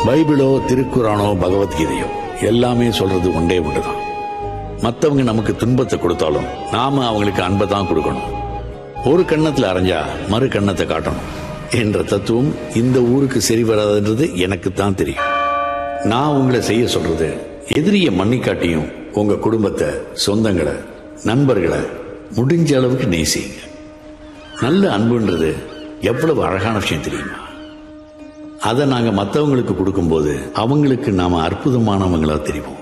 பைபிளோ திருக்குறானோ பகவத்கீதையோ எல்லாமே சொல்றது ஒன்றே ஒன்றுதான். மற்றவங்க நமக்கு துன்பத்தை கொடுத்தாலும் நாம அவங்களுக்கு அன்பை தான் கொடுக்கணும். ஒரு கண்ணத்துல அரைஞ்சா மறு கண்ணத்தை காட்டணும் என்ற தத்துவம் இந்த ஊருக்கு சரி வராதுன்றது எனக்கு தான் தெரியும். நான் உங்களை செய்ய சொல்றது, எதிரிய மன்னிக்காட்டியும் உங்க குடும்பத்தை, சொந்தங்களை, நண்பர்களை முடிஞ்ச அளவுக்கு நேசிங்க. நல்ல அன்புன்றது எவ்வளவு அழகான விஷயம் தெரியுமா? அதை நாங்க மற்றவங்களுக்கு கொடுக்கும்போது அவங்களுக்கு நாம அற்புதமானவங்களா தெரியும்.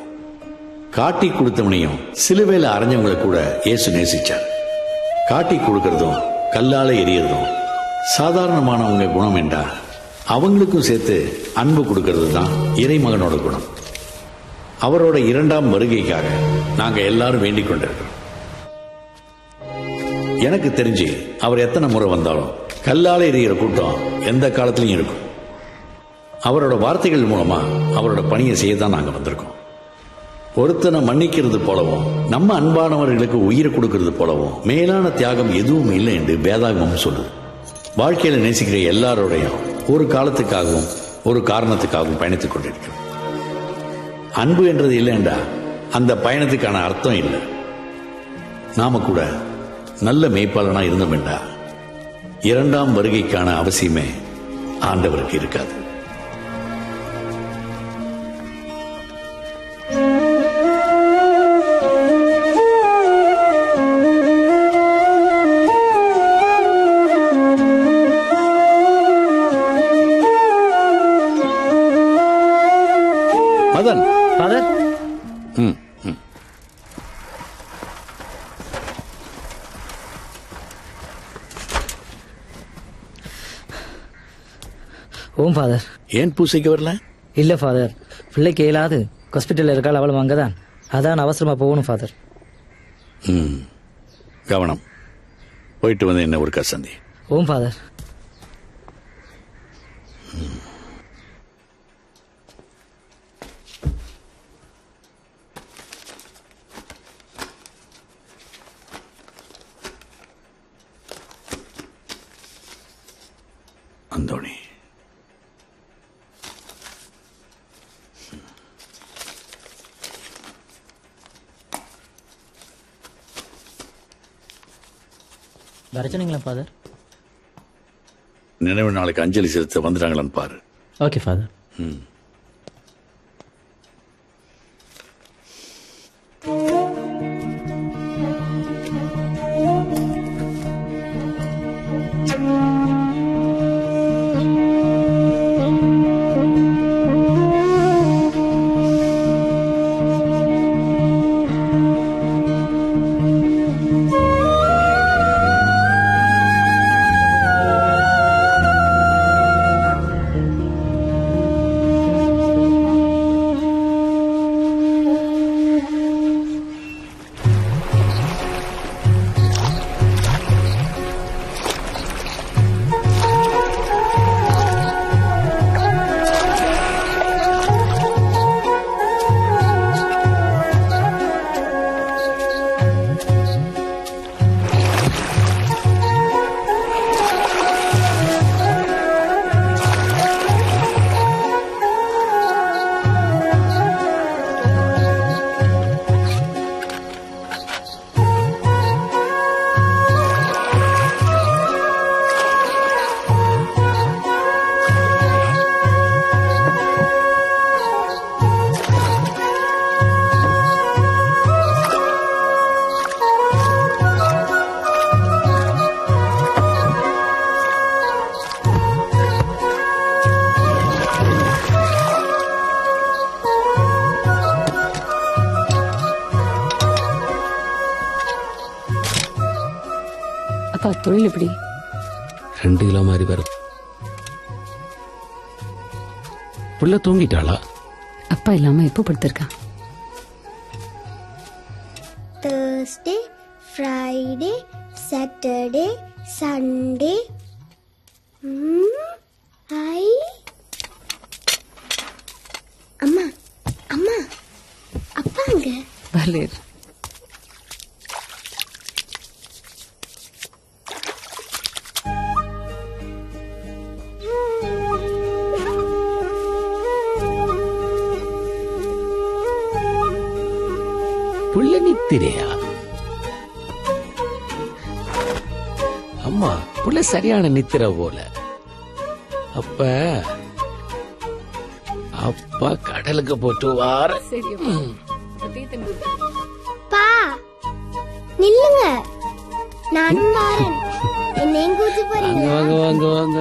காட்டி கொடுத்தவனையும் சிலுவையில அரைஞ்சவங்களை கூட இயேசு நேசிச்சார். காட்டி கொடுக்கறதும் கல்லால எரியறதும் சாதாரணமானவங்க குணம் என்றா அவங்களுக்கும் சேர்த்து அன்பு கொடுக்கறது தான் இறைமகனோட குணம். அவரோட 2ஆம் வருகைக்காக நாங்க எல்லாரும் வேண்டிக் கொண்டிருக்கிறோம். எனக்கு தெரிஞ்சு அவர் எத்தனை முறை வந்தாலும் கல்லால எரிகிற கூட்டம் எந்த காலத்திலையும் இருக்கும். அவரோட வார்த்தைகள் மூலமா அவரோட பணியை செய்ய தான் நாங்க வந்திருக்கோம். ஒருத்தனை மன்னிக்கிறது போலவும் நம்ம அன்பானவர்களுக்கு உயிரை கொடுக்கிறது போலவும் மேலான தியாகம் எதுவும் இல்லை என்று வேதாகமம் சொல்லுது. வாழ்க்கையில நேசிக்கிற எல்லாரோடையும் ஒரு காலத்துக்காகவும் ஒரு காரணத்துக்காகவும் பயணித்துக் கொண்டிருக்கிறோம். அன்பு என்றது இல்லைண்டா அந்த பயணத்துக்கான அர்த்தம் இல்லை. நாம கூட நல்ல மேய்ப்பாளனா இருந்தோம்டா 2ஆம் வருகைக்கான அவசியமே ஆண்டவருக்கு இருக்காது. மதன், ஃபாதர், ஓம் ஃபாதர். ஏன் பூசைக்கு வரல? இல்ல ஃபாதர், பிள்ளைக்கு இயலாது, ஹாஸ்பிட்டல்ல இருக்காள், அவளும் அங்கதான். அதான் அவசரமா போகணும் ஃபாதர். கவனம். போயிட்டு வந்து என்ன ஒரு கசந்தி. ஓம் ஃபாதர். அந்தோணி, வர சொன்னீங்களா ஃபாதர்? நினைவு நாளைக்கு அஞ்சலி செலுத்த வந்துட்டாங்களான்னு பாரு. Okay father. அப்பா தொழில் எப்படி? 2 கிலோ மாதிரி வரும். புள்ள தூங்கிட்டாளா? அப்பா இல்லாம எப்போ படுத்திருக்கா? Thursday, Friday, Saturday, Sunday. அம்மா அம்மா அப்பா அங்க வரலேர். புள்ள நித்திரையா? அம்மா புள்ள சரியான நித்திர போல. அப்ப அப்பா கடலுக்கு போட்டு வார. பா நில்லுங்க, நான் வாரேன். என்னையும் கூட்டி போறீங்க? வாங்க வாங்க வாங்க.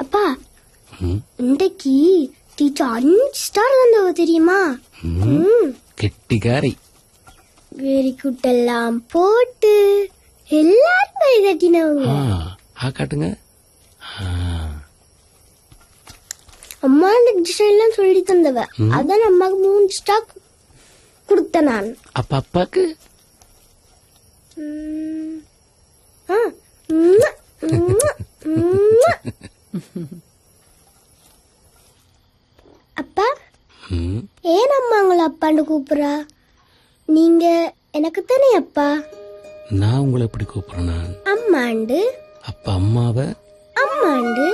அப்பா, இன்றைக்கு டீச்சர் 5 ஸ்டார் தந்தவ தெரியுமா? கெட்டிக்காரி. வெரி குட் எல்லாம் போட்டு எல்லாரும் கை தட்டினவங்க. காட்டுங்க. அம்மா இந்த டிசைன் எல்லாம் சொல்லி தந்தவ. அதான் அம்மாக்கு 3 ஸ்டார் கொடுத்தேன் நான். அப்ப அப்பாக்கு அப்பா, ஏன் அம்மா உங்களை அப்பான்னு கூப்பிடுறா? நீங்க எனக்கு தானே அப்பா. நான் உங்களை எப்படி கூப்பிடுறேன்? அம்மாண்டு. அப்ப அம்மாவை அம்மாண்டு.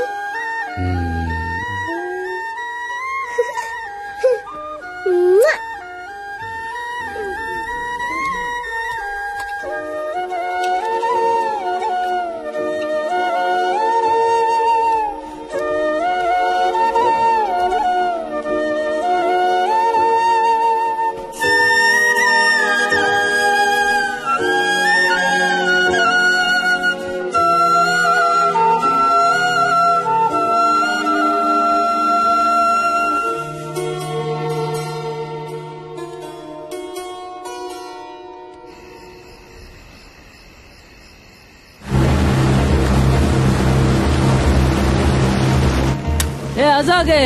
அசோக்கு,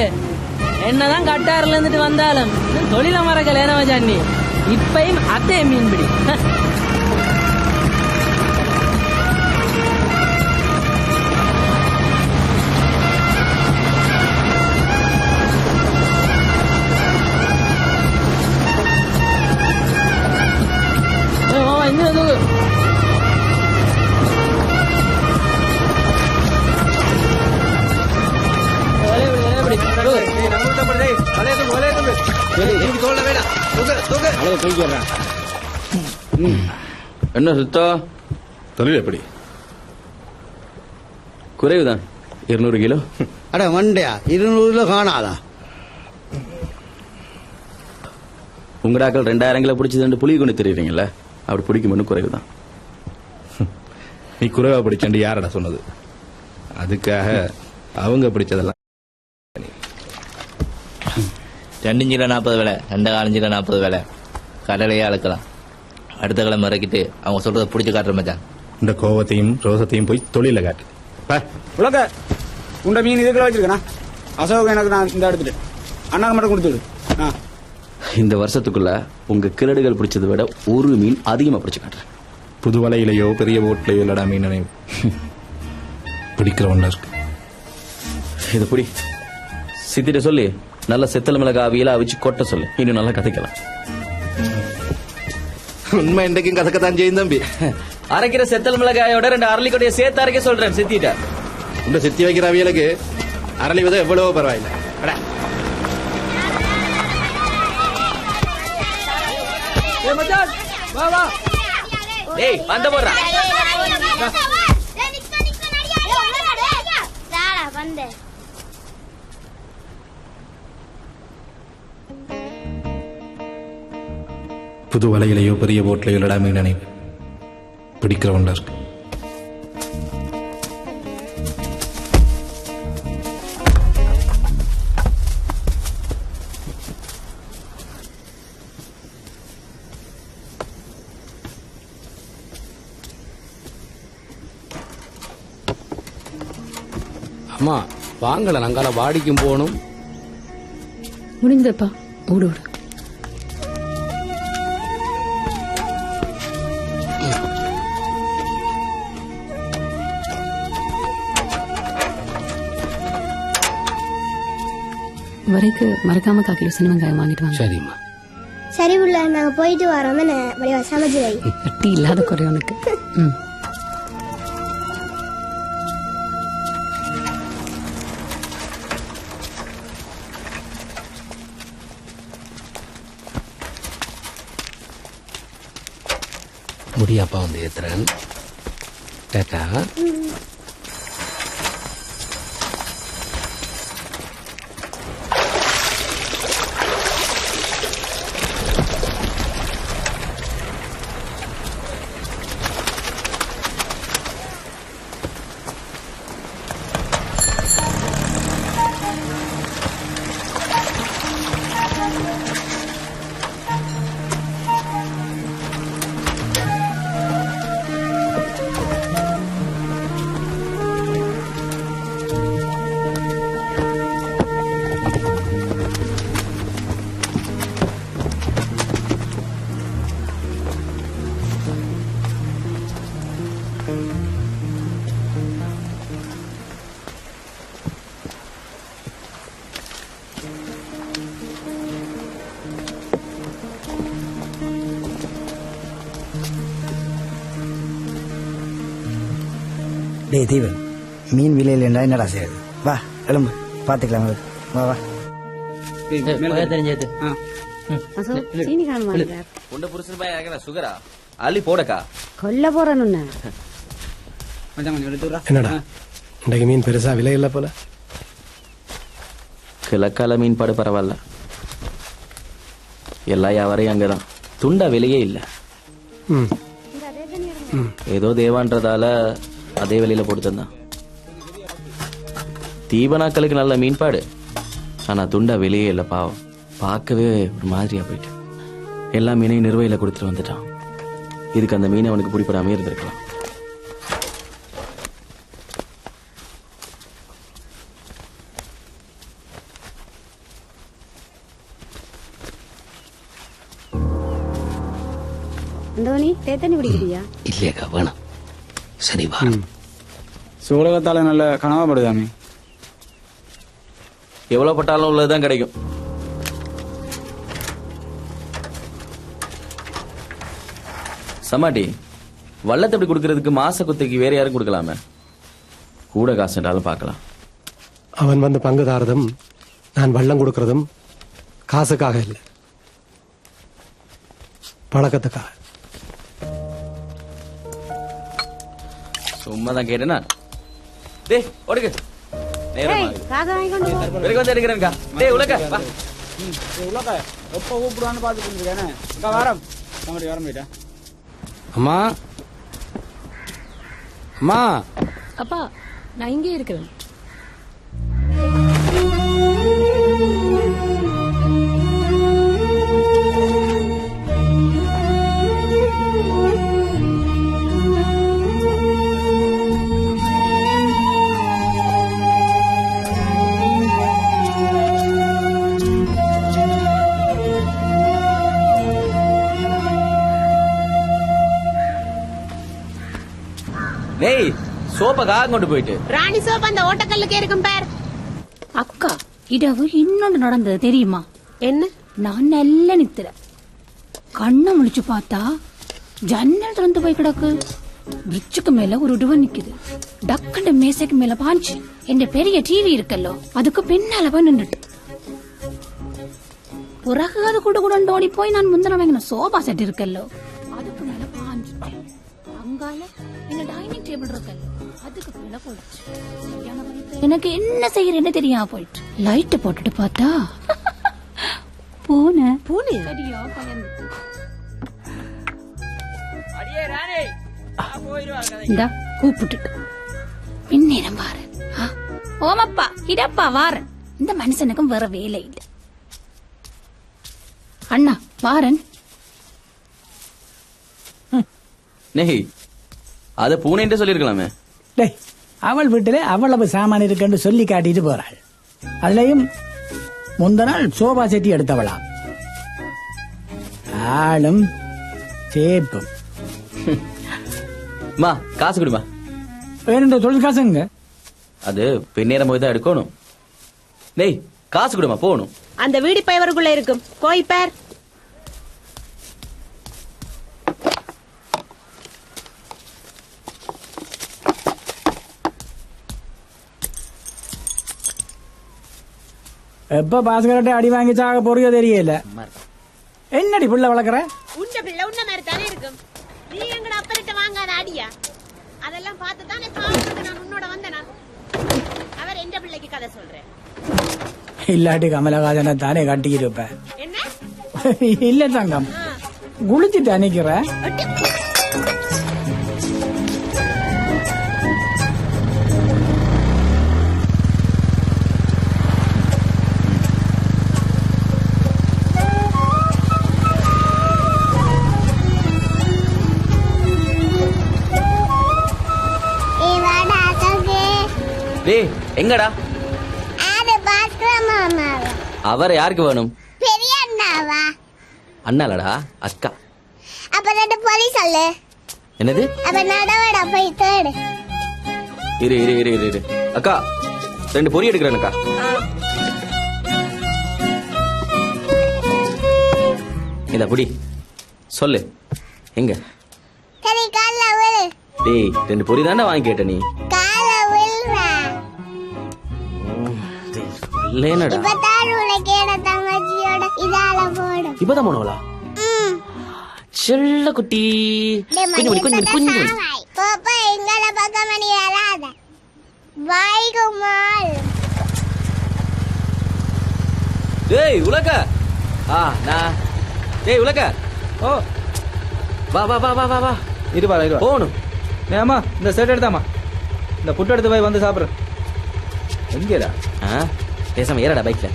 என்னதான் கட்டாரில இருந்துட்டு வந்தாலும் தொழில மறக்கல ஏனவஜானி. இப்பயும் அதே மீன்பிடி. இன்னும் என்ன சுத்தா? தொழில் எப்படி? குறைவுதான், 200 கிலோ. அட மண்டையா, 200 கிலோ காணாதா? உங்கடாக்கள் 2000 கிலோ பிடிச்சது புளி கொண்டு தெரியுறீங்கல்ல, அப்படி பிடிக்கும் குறைவுதான். நீ குறைவா பிடிச்சண்டு யாரடா சொன்னது? அதுக்காக அவங்க பிடிச்சதெல்லாம் 2 கிலோ 40 விலை, 2 கிலோ 40 விலை. கடலையே அளக்கலாம். அடுத்த கிழமை இறக்கிட்டு அவங்க சொல்றதை பிடிச்சி காட்டுற மச்சான். இந்த கோவத்தையும் ரோசத்தையும் போய் தொழில காட்டு. உலக உண்ட மீன் இதுக்குள்ள வச்சிருக்கா? அசோக எனக்கு நான் இந்த எடுத்துட்டு அண்ணாக்கு மட்டும் கொடுத்துடு. இந்த வருஷத்துக்குள்ள உங்க கிரடுகள் பிடிச்சதை விட 1 மீன் அதிகமா பிடிச்சு காட்டுறேன். புது வலையிலையோ பெரிய போட்லையோ இல்லடா மீன் பிடிக்கிற ஒண்ணு இருக்கு. இது புடி. சித்திட்ட சொல்லி நல்ல செத்தல் மிளகா அவியலா வச்சு கொட்ட சொல்லு, இன்னும் நல்லா கதைக்கலாம். உண்மை இன்றைக்கும் கதைக்கத்தான் செய்யும் தம்பி. அரைக்கிற செத்தல் மிளகாயோட 2 அரளிக்கொடைய சேர்த்து அரைக்க சொல்றேன் சித்திட்ட. உண்ட சித்தி வைக்கிற அவியலுக்கு அரளி விதை எவ்வளவோ பரவாயில்லை. ஏய் வந்த போடுறா. புது வலையிலையோ பெரிய போட்லையோ இல்லடா மீன் நினைவு பிடிக்கிற ஒன்றா இருக்கு. அம்மா வாங்கல, நாங்கால வாடிக்கும் போகணும். முடிஞ்சப்பா, ஓடு ஓடு. வரைக்கு மறக்காம 1/4 கிலோ சின்ன வெங்காயம் வாங்கிட்டு வாங்க. சரிம்மா. சரி உள்ள, நாங்க போயிட்டு வரோம். சமைச்சு வை. கட்டி இல்லாத குறை உனக்கு. பொடி அப்பா வந்து ஏத்துறேன். டாட்டா. டேய் தீவன், மீன் விலையில் என்னடா செய்யுது? வா எலும்பு பார்த்துக்கலாம். வா வா. தெரிஞ்சது சீனி காணும் உண்ட புருஷன் பையன் இறங்கின சுகரா அள்ளி போடக்கா கொல்ல போறேன்னு என்னடா இன்றைக்கு மீன் பெருசா விலை இல்ல போல. கிழக்கால மீன்பாடு பரவாயில்ல, எல்லா வியாபாரையும் அங்கதான். துண்டா விலையே இல்ல. ஏதோ தேவான்றதால அதே விலையில போட்டு தந்தான். தீபனாக்களுக்கு நல்ல மீன்பாடு, ஆனா துண்டா வெளியே இல்ல. பாவம், பார்க்கவே ஒரு மாதிரியா போயிட்டு எல்லா மீனையும் நிர்வையில கொடுத்துட்டு வந்துட்டான். இதுக்கு அந்த மீன் அவனுக்கு பிடிப்படாம இருந்திருக்கலாம். அந்தோனி தேத்தனி பிடிக்கிறியா? இல்லையாக்கா வேணாம். சரி வா. சூலகத்தால நல்ல கனவா படுதாமே. எவ்வளவு பட்டாலும் உள்ளதுதான் கிடைக்கும். சமாட்டி வள்ளத்தை எப்படி கொடுக்கறதுக்கு மாச குத்தைக்கு வேற யாரும் கொடுக்கலாமே. கூட காசுன்றாலும் பார்க்கலாம். அவன் வந்து பங்குதாரதும் நான் வள்ளம் கொடுக்கறதும் காசுக்காக இல்லை, பழக்கத்துக்காக. சும்மா தான் கேட்டேனா? டேய் ஓடுங்க, நேரமா வந்து எடுக்கிறேன்க்கா. டேய் உலக வா. உலக எப்ப கூப்பிடுவான்னு பாத்துட்டு இருக்கேன். வாரம் வர போயிட்டேன். அம்மா அம்மா. அப்பா நான் இங்கே இருக்கிறேன். டேய் சோப்பை காக கொண்டு போயிட்டு. ராணி சோப் அந்த ஓட்டக்கல்லுக்கே இருக்கும் பேர். அக்கா இடவு இன்னொன்று நடந்தது தெரியுமா? என்ன? நான் நல்ல நித்திர கண்ணை முழிச்சு பார்த்தா ஜன்னல் திறந்து போய் கிடக்கு. பிரிட்ஜுக்கு மேல ஒரு உடுவ நிக்குது. டக்குண்டு மேசைக்கு மேல பாஞ்சு என் பெரிய டிவி இருக்கல்லோ அதுக்கு பின்னால போய் நின்றுட்டு பிறகு அது கூட கூட ஓடி போய் நான் முந்தின வாங்கின சோபா செட் இருக்கல்லோ அதுக்கு மேல பாஞ்சுட்டேன். அங்கால இந்த டைனிங் டேபிள் இருக்கல்லோ அதுக்கு மேல போயிடுச்சு. எனக்கு என்ன செய்யறேன்னு தெரியாம போயிட்டு லைட் போட்டுட்டு பார்த்தா பூனை சரியா பயந்து. இந்தா கூப்பிட்டுட்டு பின்னேரம் பாரு. ஓமப்பா இடப்பா வாரன். இந்த மனுஷனுக்கும் வேற வேலை இல்லை. அண்ணா வாரன். நெய் அத பூனைன்னு சொல்லிருக்கலாமே. டேய் அவள் வீட்டுல அவ்வளவு சாமான் இருக்குன்னு சொல்லி காட்டிட்டு போறாள். அதுலயும் முந்த நாள் சோபா செட்டி எடுத்தவளா. ஆளும் சேப்பும். மா காசு கொடுமா. வேணுன்ற தொழில் காசுங்க. அது பின்னேரம் போய் தான் எடுக்கணும். டேய் காசு கொடுமா போகணும். அந்த வீடு பைவருக்குள்ள இருக்கும் போய் பேர். எப்ப பாஸ்கரட்டை அடி வாங்கி சாக போறியோ தெரியல. என்னடி புள்ள வளர்க்குற? உன்ன பிள்ளை உன்ன மாதிரி தானே இருக்கும். நீ எங்கட அப்பரிட்ட வாங்காத அடியா அதெல்லாம் பார்த்து தானே சாப்பிட்டு நான் உன்னோட வந்தேனா அவர் எந்த பிள்ளைக்கு கதை சொல்றேன் இல்லாட்டி கமலஹாசனை தானே கட்டிக்கிட்டு இருப்ப என்ன இல்ல தங்கம் குளிச்சுட்டு அன்னைக்கிற டேய் எங்கடா அவர் யாருக்கு வேணும் பெரிய அண்ணாவா அண்ணாலடா அக்கா அப்ப ரெண்டு பொலி சொல்லு என்னது அப்ப நடவடா போய் தேடு இரு இரு இரு இரு இரு அக்கா 2 பொரி எடுக்கிறேன் அக்கா இந்த புடி சொல்லு எங்க சரி கால்ல விழு டேய் 2 பொரி தானே வாங்கி கேட்ட நீ கால்ல விழுவா இல்லேனடா இப்ப தாருல கேட தங்கச்சியோட இதால போடு இப்பதான் போனவளா செல்ல குட்டி குஞ்சு பாப்பா எங்கள பக்கம் மணி வராத வாய் குமார் டேய் உலக நான் டேய் உலக ஓ வா வா வா வா வா வா இருவா போகணும் ஏமா இந்த செட் எடுத்தாமா இந்த புட்டு எடுத்து போய் வந்து சாப்பிடுற எங்கடா பேசாம ஏறடா பைக்ல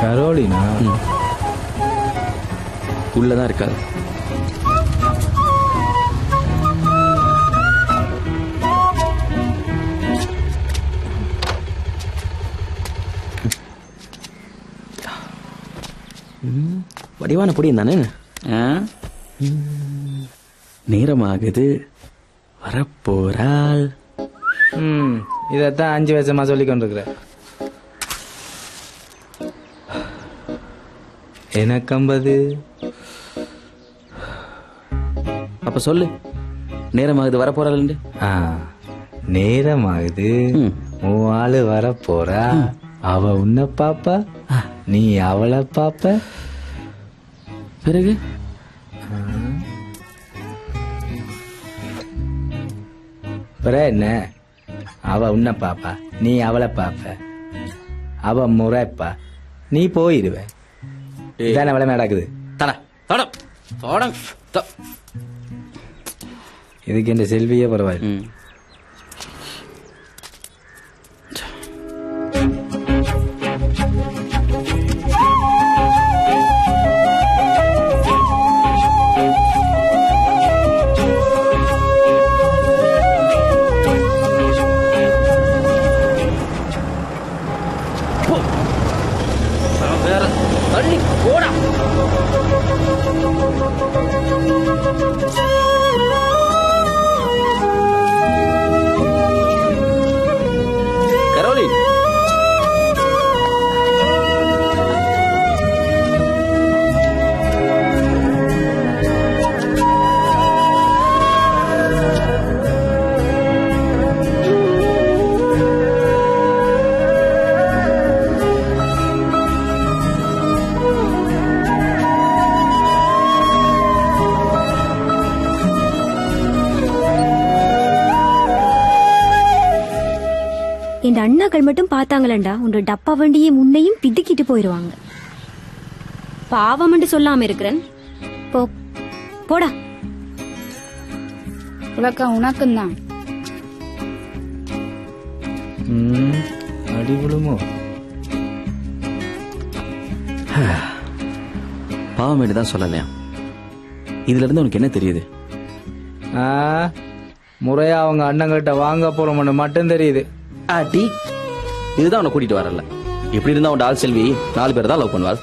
கரோலினா உள்ளதான் இருக்காது வடிவான பொடி தானே நேரமாகுது வரப்போறாள் இதத்தான் 5 வருஷமா சொல்லி கொண்டிருக்கிற எனக்கு 50 அப்ப சொல்லு நேரமாகுது வரப்போறாள் நேரமாகுது உன் ஆளு வரப்போறா அவ உன்னை பாப்பா நீ அவளை பாப்ப பிறகு என்ன அவ உன்னை பாப்பா நீ அவளை பாப்ப அவ முறைப்பா நீ போயிடுவ இதான அவளை நடக்குது இதுக்கு என் செல்வியே பரவாயில்ல இந்த அண்ணாக்கள் மட்டும் பார்த்தாங்களா உன்னோட டப்பா வண்டியை முன்னையும் பிதுக்கிட்டு போயிருவாங்க. பாவம் சொல்லாம இருக்கிறேன். போ போடா. உலக்கா உனக்கும் தான் அடி விழுமோ? பாவம் தான் சொல்லலையா? இதுல இருந்து உனக்கு என்ன தெரியுது? முறையா அவங்க அண்ணங்கிட்ட வாங்க போறோம்னு மட்டும் தெரியுது. ஆட்டி இதுதான் உன்னை கூட்டிட்டு வரல. எப்படி இருந்தா உன் ஆள் செல்வி 4 பேர் தான் லவ் பண்ணுவாள்.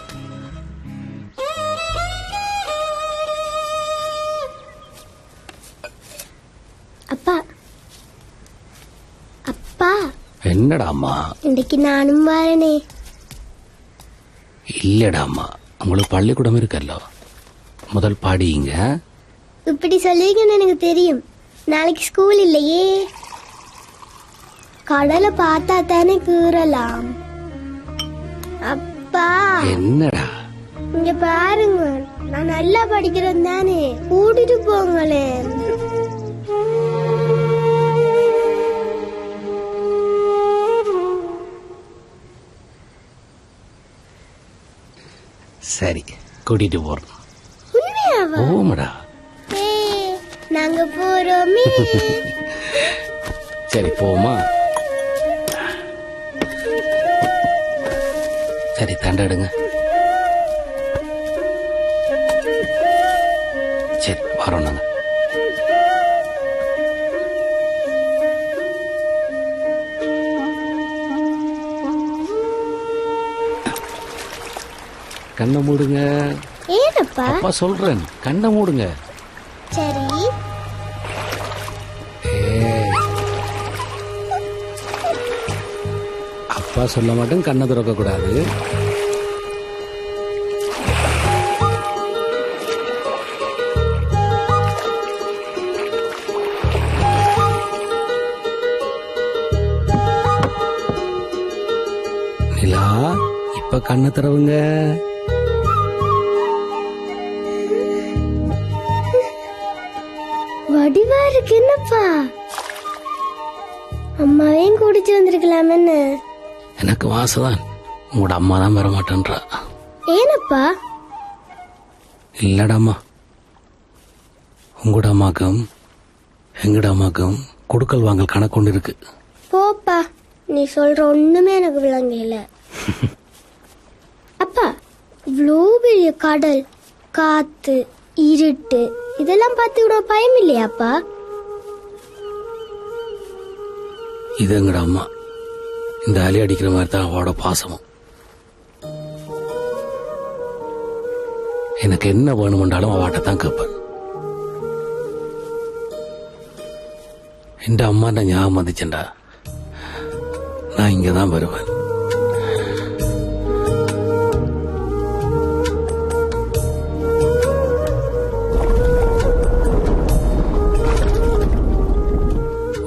அப்பா அப்பா என்னடா அம்மா? இன்னைக்கு நானும் வரனே. இல்லடா அம்மா, உங்களுக்கு பள்ளிக்கூடம் இருக்கല്ലോ. முதல் படிங்க, இப்படி சொல்லுவீங்கன்னு எனக்கு தெரியும். நாளைக்கு ஸ்கூல் இல்லையே. கடலை பார்த்தா தானே கீறலாம். அப்பா என்னடா இங்க பாருங்க, நான் நல்லா படிக்கிறேன் தானே, கூட்டிட்டு போங்களேன். சரி, கூட்டிட்டு போறோம். உண்மையாவா? ஓமடா. நாங்க போறோமே. சரி போமா. சரி தண்டாடுங்க. சரி வரோம் நாங்க. கண்ணை மூடுங்க. ஏனப்பா? அப்பா சொல்றேன், கண்ணை மூடுங்க. சரி. அப்பா சொல்ல மாட்டேன், கண்ணை திறக்க கூடாது. நிலா, இப்ப கண்ணை திறவுங்க. வடிவா இருக்கு. என்னப்பா, அம்மாவையும் கூட்டிட்டு வந்திருக்கலாம். என்ன எனக்கு வாசதான், உங்களோட அம்மா தான் வர மாட்டேன்றா. ஏனப்பா? இல்லடாம்மா, உங்களோட அம்மாக்கும் எங்கட அம்மாக்கும் கொடுக்கல் வாங்கல் கணக்கு இருக்கு. போப்பா, நீ சொல்ற ஒண்ணுமே எனக்கு விளங்கல. அப்பா, இவ்வளோ பெரிய கடல், காத்து, இருட்டு இதெல்லாம் பார்த்து இவ்வளோ பயம் இல்லையாப்பா? இது எங்கட அம்மா. இந்த அலி அடிக்கிற மாதிரி தான் அவளோட பாசமும். எனக்கு என்ன வேணுமென்றாலும் அவட்ட தான் கேட்பேன். என் அம்மா நான் ஞாபகம் வந்துச்சேன்டா, நான் இங்கதான் வருவேன்.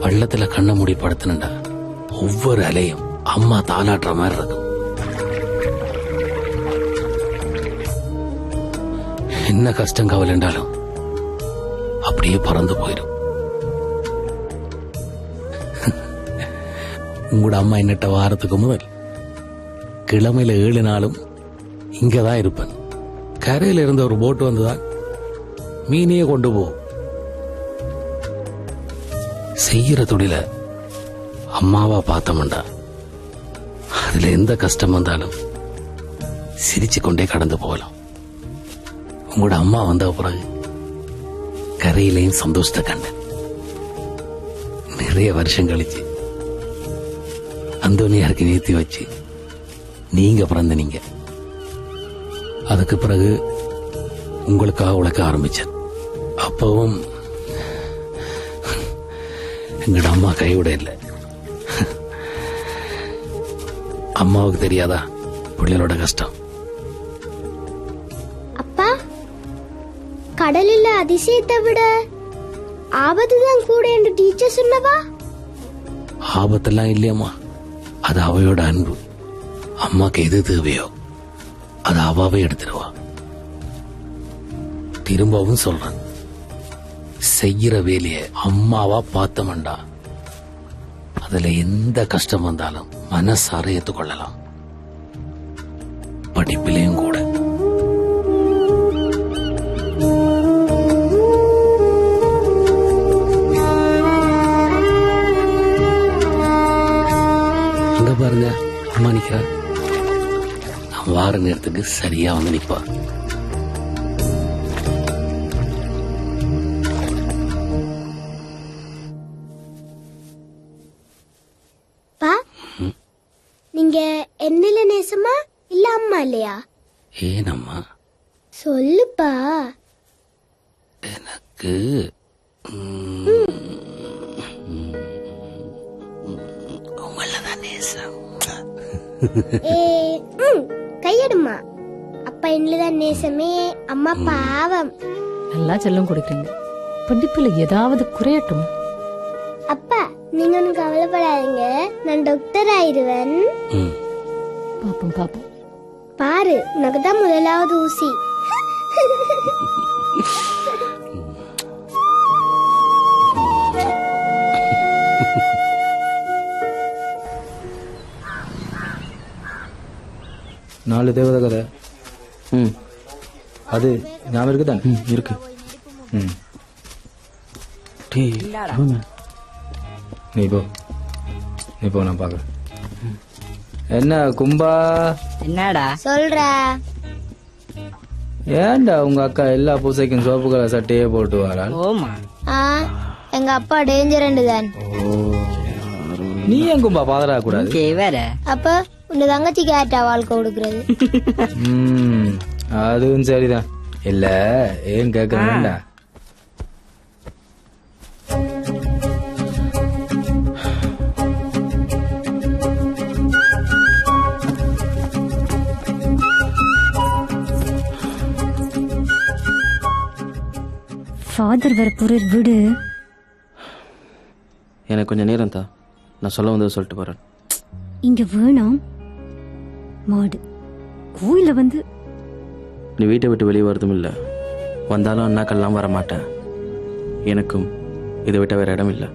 வெள்ளத்துல கண்ணை மூடி படுத்துனண்டா, ஒவ்வொரு அலையும் அம்மா தாளாட்டுற மாதிரி இருக்கும். என்ன கஷ்டம் கவலைண்டாலும் அப்படியே பறந்து போயிடும். உங்களோட அம்மா என்னட்ட வாரத்துக்கு முதல் கிழமையில 7 நாளும் இங்கதான் இருப்பேன். கரையில இருந்த ஒரு போட்டு வந்துதான் மீனையே கொண்டு போகும். செய்யற தொழில அம்மாவா பார்த்தோம்டா, அதுல எந்த கஷ்டம் வந்தாலும் சிரிச்சு கொண்டே கடந்து போகலாம். உங்களோட அம்மா வந்த பிறகு கரையிலையும் சந்தோஷத்தை கண்டேன். நிறைய வருஷம் கழிச்சு அந்தோனியாருக்கு நீத்தி வச்சு நீங்க பிறந்தனீங்க. அதுக்கு பிறகு உங்களுக்காக உழைக்க ஆரம்பிச்சேன். அப்பவும் எங்கட அம்மா கைவிட இல்லை. அம்மாவுக்கு தெரியாதா பிள்ளைகளோட கஷ்டம்? அப்பா, கடலில் அதிசயத்தை விட ஆபத்து தான் கூட என்று டீச்சர் சொன்னவா? ஆபத்தெல்லாம் இல்லையம்மா, அது அவையோட அன்பு. அம்மாக்கு எது தேவையோ அது அவாவே எடுத்துருவா. திரும்பவும் சொல்றேன், செய்யற வேலைய அம்மாவா பார்த்தமண்டா அதுல எந்த கஷ்டம் வந்தாலும் மனசார ஏத்துக்கொள்ளலாம். படிப்பிலையும் கூட. அங்க பாருங்க, அம்மா நிக்கிறா. நான் வார நேரத்துக்கு சரியா வந்து நிப்பா. நீங்க என்னில நேசமா இல்ல அம்மா இல்லையா? ஏனம்மா சொல்லுப்பா. எனக்கு உங்களதான் நேசம். கையெடுமா. அப்பா என்னதான் நேசமே, அம்மா பாவம். நல்லா செல்லம் கொடுக்குறீங்க. படிப்புல ஏதாவது குறையட்டும். அப்பா நீங்க ஒன்னும் கவலைப்படாதீங்க, நான் டாக்டர் ஆயிருவேன். பாப்போம் பாப்போம். பாரு உனக்கு தான் முதலாவது ஊசி. நாலு தேவதை கதை. அது ஞாபகம் இருக்கு தானே? இருக்கு. நீ போ நான் பாக்குறேன். என்ன கும்பா? என்னடா சொல்ற? ஏன்டா உங்க அக்கா எல்லா பூசைக்கும் சோப்பு கலர் சட்டையே போட்டு வராள்? ஓமா எங்க அப்பா டேஞ்சர் தான். நீ ஏன் கும்பா பாதரா கூடாது? வேற அப்ப உங்க தங்கச்சி கேட்டா வாழ்க்கை கொடுக்கறது. அதுவும் சரிதான். இல்ல ஏன் கேக்குறேன்டா, ஃபாதர் வர போறார் விடு. எனக்கு கொஞ்சம் நேரம் தான், நான் சொல்ல வந்தது சொல்லிட்டு போறேன். இங்க வேணாம். மாடு கோயில வந்து நீ வீட்டை விட்டு வெளியே வரதும் இல்லை, வந்தாலும் அண்ணாக்கள்லாம் வர மாட்டேன். எனக்கும் இதை விட்ட வேற இடம் இல்லை.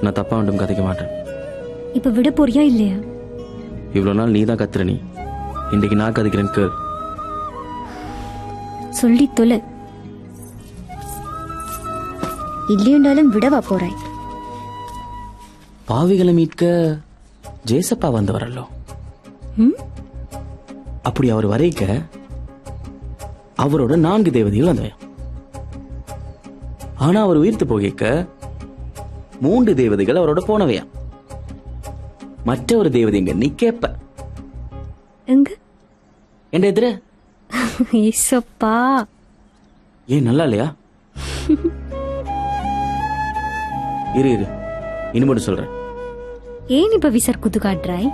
நான் தப்பா ஒன்றும் கதைக்க மாட்டேன். இப்ப விட போறியா இல்லையா? இவ்வளோ நாள் நீ தான் கத்துற, நீ இன்னைக்கு நான் கதைக்கிறேன் கேள். சொல்லி தொலை. இல்லையென்றாலும் விடவா போறாய்? பாவிகளை மீட்க ஜேசப்பா வந்து வரலோ. அப்படி அவர் வரைக்க அவரோட 4 தேவதைகள் வந்தவையா. ஆனா அவர் உயிர்த்து போகிக்க 3 தேவதைகள் அவரோட போனவையா. மற்ற ஒரு தேவதைங்க நீ கேப்ப எங்க என் எதிர? ஏசப்பா, ஏன் நல்லா இல்லையா? இரு இனிமேட்டு சொல்றேன். ஏன் இப்ப விசர் குத்து காட்டுறாய்?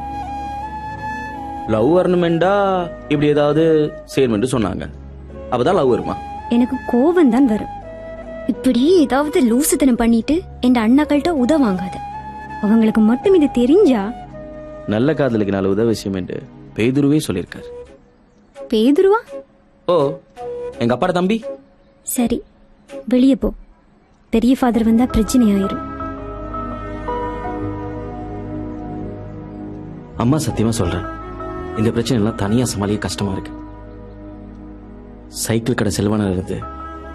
லவ் வரணுமெண்டா இப்படி ஏதாவது செய்யணும்னு சொன்னாங்க, அப்பதான் லவ் வருமா? எனக்கு கோவம் தான் வரும். இப்படி ஏதாவது லூசுத்தனம் பண்ணிட்டு என் அண்ணாக்கள்கிட்ட உதவாங்காத. அவங்களுக்கு மட்டும் இது தெரிஞ்சா. நல்ல காதலுக்கு நல்ல உதவி விஷயம் என்று பேதுருவே சொல்லியிருக்காரு. பேதுருவா? ஓ, எங்க அப்பாட தம்பி. சரி வெளியே போ. பெரிய ஃபாதர் வந்தா பிரச்சனை ஆயிரும். அம்மா சத்தியமா சொல்றேன், இந்த பிரச்சனை எல்லாம் தனியா சமாளிக்க கஷ்டமா இருக்கு. சைக்கிள் கடை செல்வனா இருந்து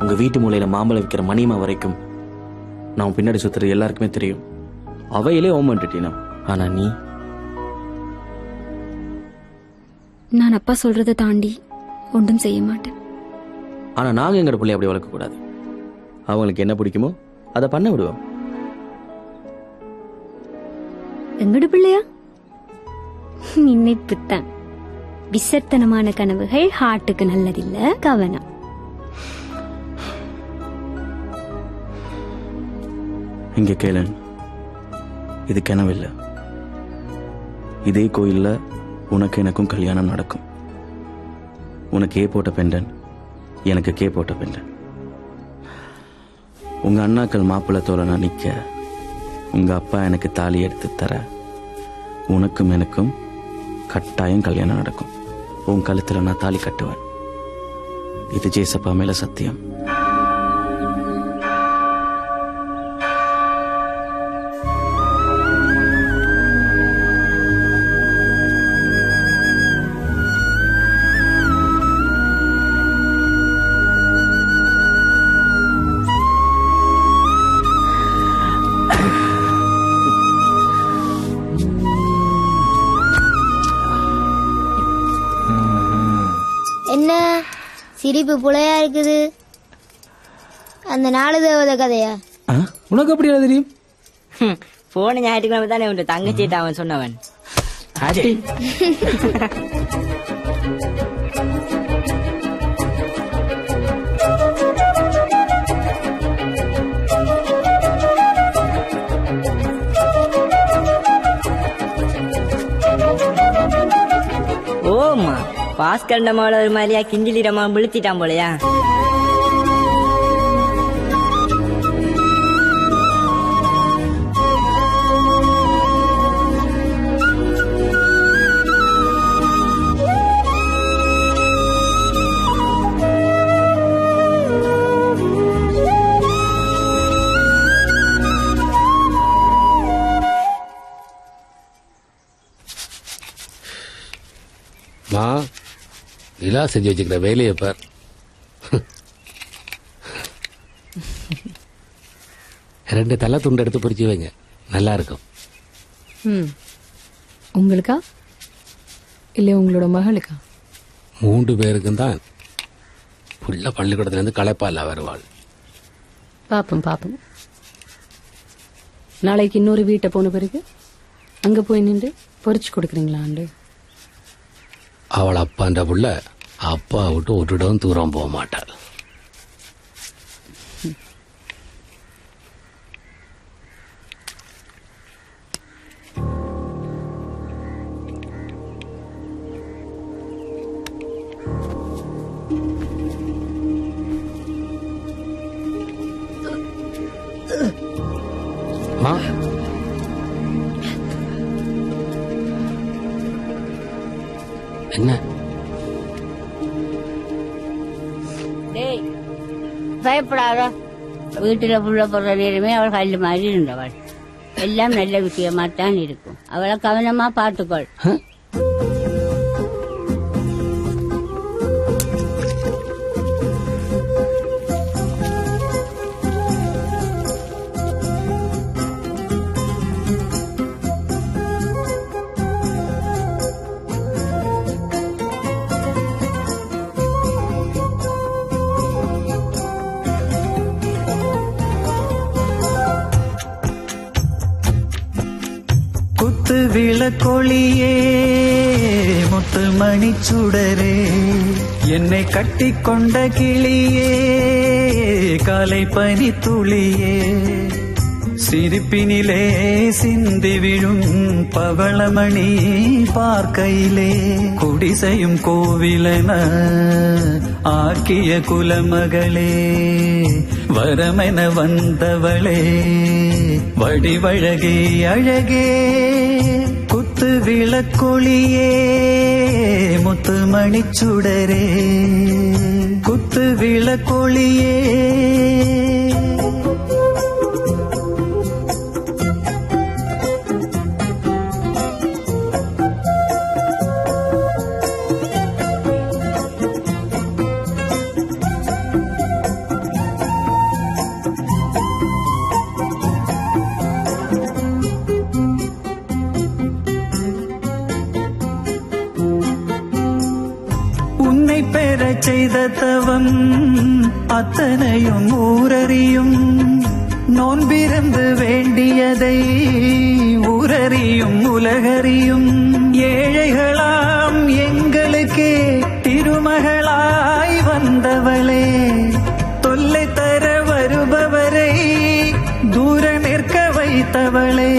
உங்க வீட்டு மூலையில மாம்பழம் விற்கிற மணிமா வரைக்கும் நான் பின்னாடி சுத்துறது எல்லாருக்குமே தெரியும். அவையிலே ஓமன்ட்டினா. ஆனா நீ? நான் அப்பா சொல்றதை தாண்டி ஒன்றும் செய்ய மாட்டேன். ஆனா நாங்க எங்கட பிள்ளை அப்படி வளர்க்க கூடாது. அவங்களுக்கு என்ன பிடிக்குமோ அதை பண்ண விடுவோம். எங்கட பிள்ளையா? நினைப்புத்தான். விசர்த்தனமான கனவுகள் ஹார்ட்டுக்கு நல்லதில்ல, கவனம். இங்க கேளன், இது கனவில்லை. இதே கோயில்ல உனக்கு எனக்கும் கல்யாணம் நடக்கும். உனக்கு ஏ போட்ட பெண்டன், எனக்கு கே போட்ட பெண்டன். உங்க அண்ணாக்கள் மாப்பிள்ளை தோழனா நிக்க உங்க அப்பா எனக்கு தாலி எடுத்து தர உனக்கும் எனக்கும் கட்டாயம் கல்யாணம் நடக்கும். உன் கழுத்துல நான் தாலி கட்டுவேன். இது ஜேசப்பா மேல சத்தியம். என்ன சிரிப்பு புலையா இருக்குது? அந்த 4 தேவதை கதையா? உனக்கு அப்படி தெரியும்? போன ஞாயிற்றுக்கிழமை தானே உன் தங்கச்சிட்ட அவன் சொன்னவன். ஓமா பாஸ்கண்ட மாவள ஒரு மாதிரியா கிஞ்சிலிரமா விழுத்திட்டான் போலையா? நிலா செஞ்சு வச்சுக்கிற வேலையை பார். ரெண்டு தலை துண்டு எடுத்து பொறிச்சு வைங்க, நல்லா இருக்கும். உங்களுக்கா இல்ல உங்களோட மகளுக்கா? 3 பேருக்கும் தான். புள்ள பள்ளிக்கூடத்துலேருந்து களைப்பால வருவாள். பாப்போம் பாப்போம். நாளைக்கு இன்னொரு வீட்டை போன பிறகு அங்க போய் நின்று பொறிச்சு கொடுக்குறீங்களாண்டு? அவள் அப்பான்ற புள்ள அப்பா விட்டு ஒருடம் தூரம் போக மாட்டாள். என்ன பயப்படாத, வீட்டுல புள்ள போடுற நேரமே அவள் கல்லு மாதிரி இருந்தவள். எல்லாம் நல்ல விஷயமாத்தான் இருக்கும். அவளை கவனமா பார்த்துக்கொள். விளக்கொளியே முத்து மணிச்சுடரே, என்னை கட்டிக்கொண்ட கிளியே காலை பனி துளியே, சிரிப்பினிலே சிந்தி விழும் பவளமணி பார்க்கையிலே, குடிசையும் கோவிலன ஆக்கிய குலமகளே, வரமென வந்தவளே வடிவழகே அழகே, குத்து விளக்கொளியே முத்து மணிச்சுடரே, குத்து விளக்கொளியே. செய்த தவம் அத்தனையும் ஊரறியும், நோன்பிருந்து வேண்டியதை ஊரறியும் உலகறியும், ஏழைகளாம் எங்களுக்கே திருமகளாய் வந்தவளே, தொல்லை தர வருபவரை தூர நிற்க வைத்தவளே,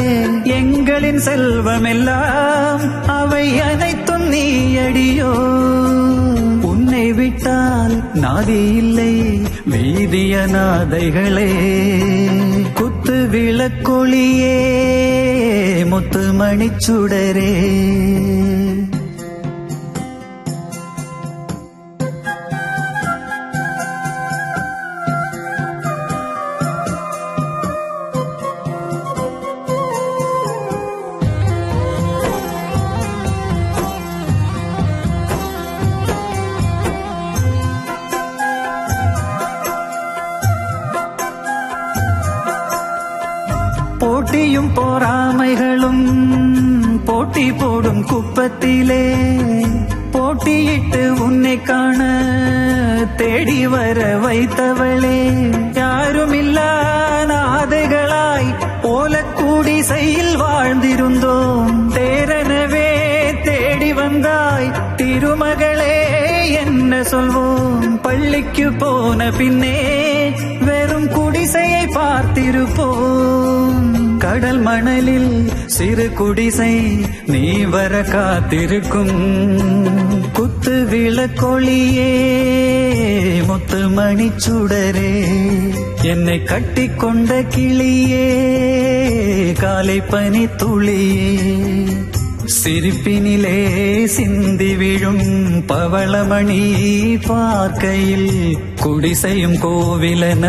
எங்களின் செல்வமெல்லாம் அவை அனைத்தும் நீயடியோ, உன்னை விட்டால் நாதி இல்லை வீதிய நாதைகளே, குத்து விளக்கொளியே முத்து மணிச்சுடரே. போட்டியும் போராமைகளும் போட்டி போடும் குப்பத்திலே, போட்டியிட்டு உன்னை காண தேடி வர வைத்தவளே, யாருமில்லா நாதைகளாய் ஓலக்கூடி செய்யில் வாழ்ந்திருந்தோம், தேரனவே தேடி வந்தாய் திருமகளே என்ன சொல்வோம், பள்ளிக்கு போன பின்னே வெறும் குடிசையை பார்த்திருப்போம், கடல் மணலில் சிறு குடிசை நீ வர காத்திருக்கும், குத்து விளக்கொளியே முத்து மணிச்சுடரே, என்னை கட்டிக்கொண்ட கிளியே காலை பனி துளியே, சிரிப்பினிலே சிந்தி விழும் பவளமணி பார்க்கையில், குடிசையும் கோவிலன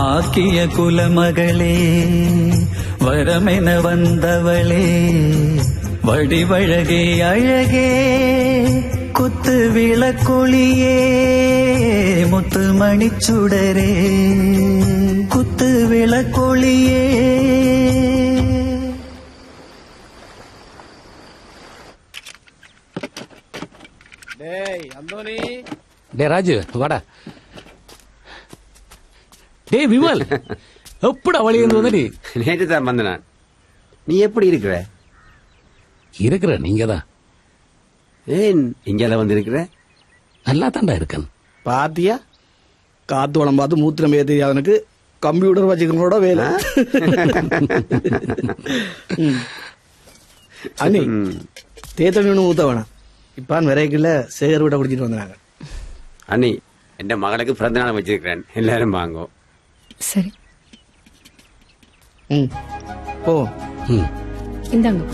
ஆக்கிய குலமகளே, வரமென வந்தவளே வடிவழகே அழகே, குத்து விளக்கொளியே முத்து மணிச்சுடரே குத்து விளக்கொளியே. டே ராஜு வாடா. டே விமல் எப்படா வழி இருந்து வந்த நீ? நேற்று தான் வந்த நான். நீ எப்படி இருக்கிற? இருக்கிற நீங்க தான். ஏன் இங்கெல்லாம் வந்து இருக்கிற? நல்லா தாண்டா இருக்கேன். பாத்தியா, காத்து வளம் பார்த்து மூத்திரம் ஏ தெரியாதனுக்கு கம்ப்யூட்டர் வச்சுக்கிறோட வேலை. அண்ணி தேத்தண்ணி ஒன்று ஊத்த வேணாம். இப்பான் விரைக்குள்ள சேகர் விட குடிச்சிட்டு வந்தாங்க. அண்ணி என் மகளுக்கு பிறந்த நாள் வச்சிருக்கிறேன், எல்லாரும் வாங்கோ. சரி. ஓ இந்தாங்க.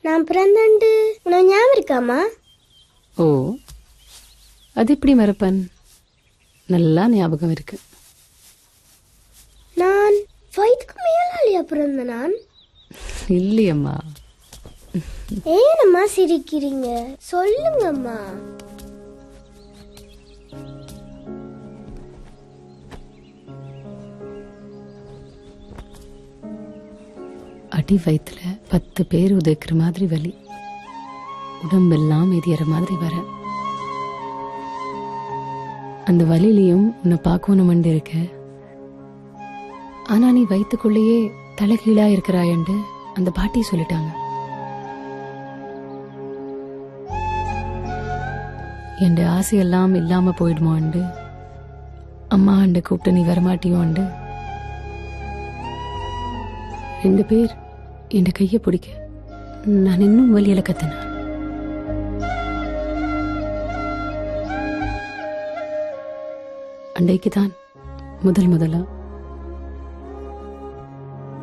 நான் பிறந்தண்டு உனக்கு ஞாபகம் இருக்காமா? ஓ, அது எப்படி மறப்பன்? நல்லா ஞாபகம் இருக்கு. நான் வயதுக்கு மேலாளியா பிறந்த நான்? இல்லையம்மா. ஏனம்மா சிரிக்கிறீங்க? சொல்லுங்கம்மா. அடி வயிற்றுல 10 பேர் உதைக்கிற மாதிரி வலி, உடம்பெல்லாம் எரியற மாதிரி வர. அந்த வலியிலையும் உன்னை பார்க்கணும் இருக்க. ஆனா நீ வயிற்றுக்குள்ளேயே தலைகீழா இருக்கிறாயண்டு அந்த பாட்டி சொல்லிட்டாங்க. என் ஆசையெல்லாம் இல்லாம போயிடுமோண்டு அம்மா அண்டு கூப்பிட்டு நீ வரமாட்டியோண்டு 2 பேர் என் கையை பிடிக்க நான் இன்னும் வலியில கத்தினேன். அன்றைக்குதான் முதலா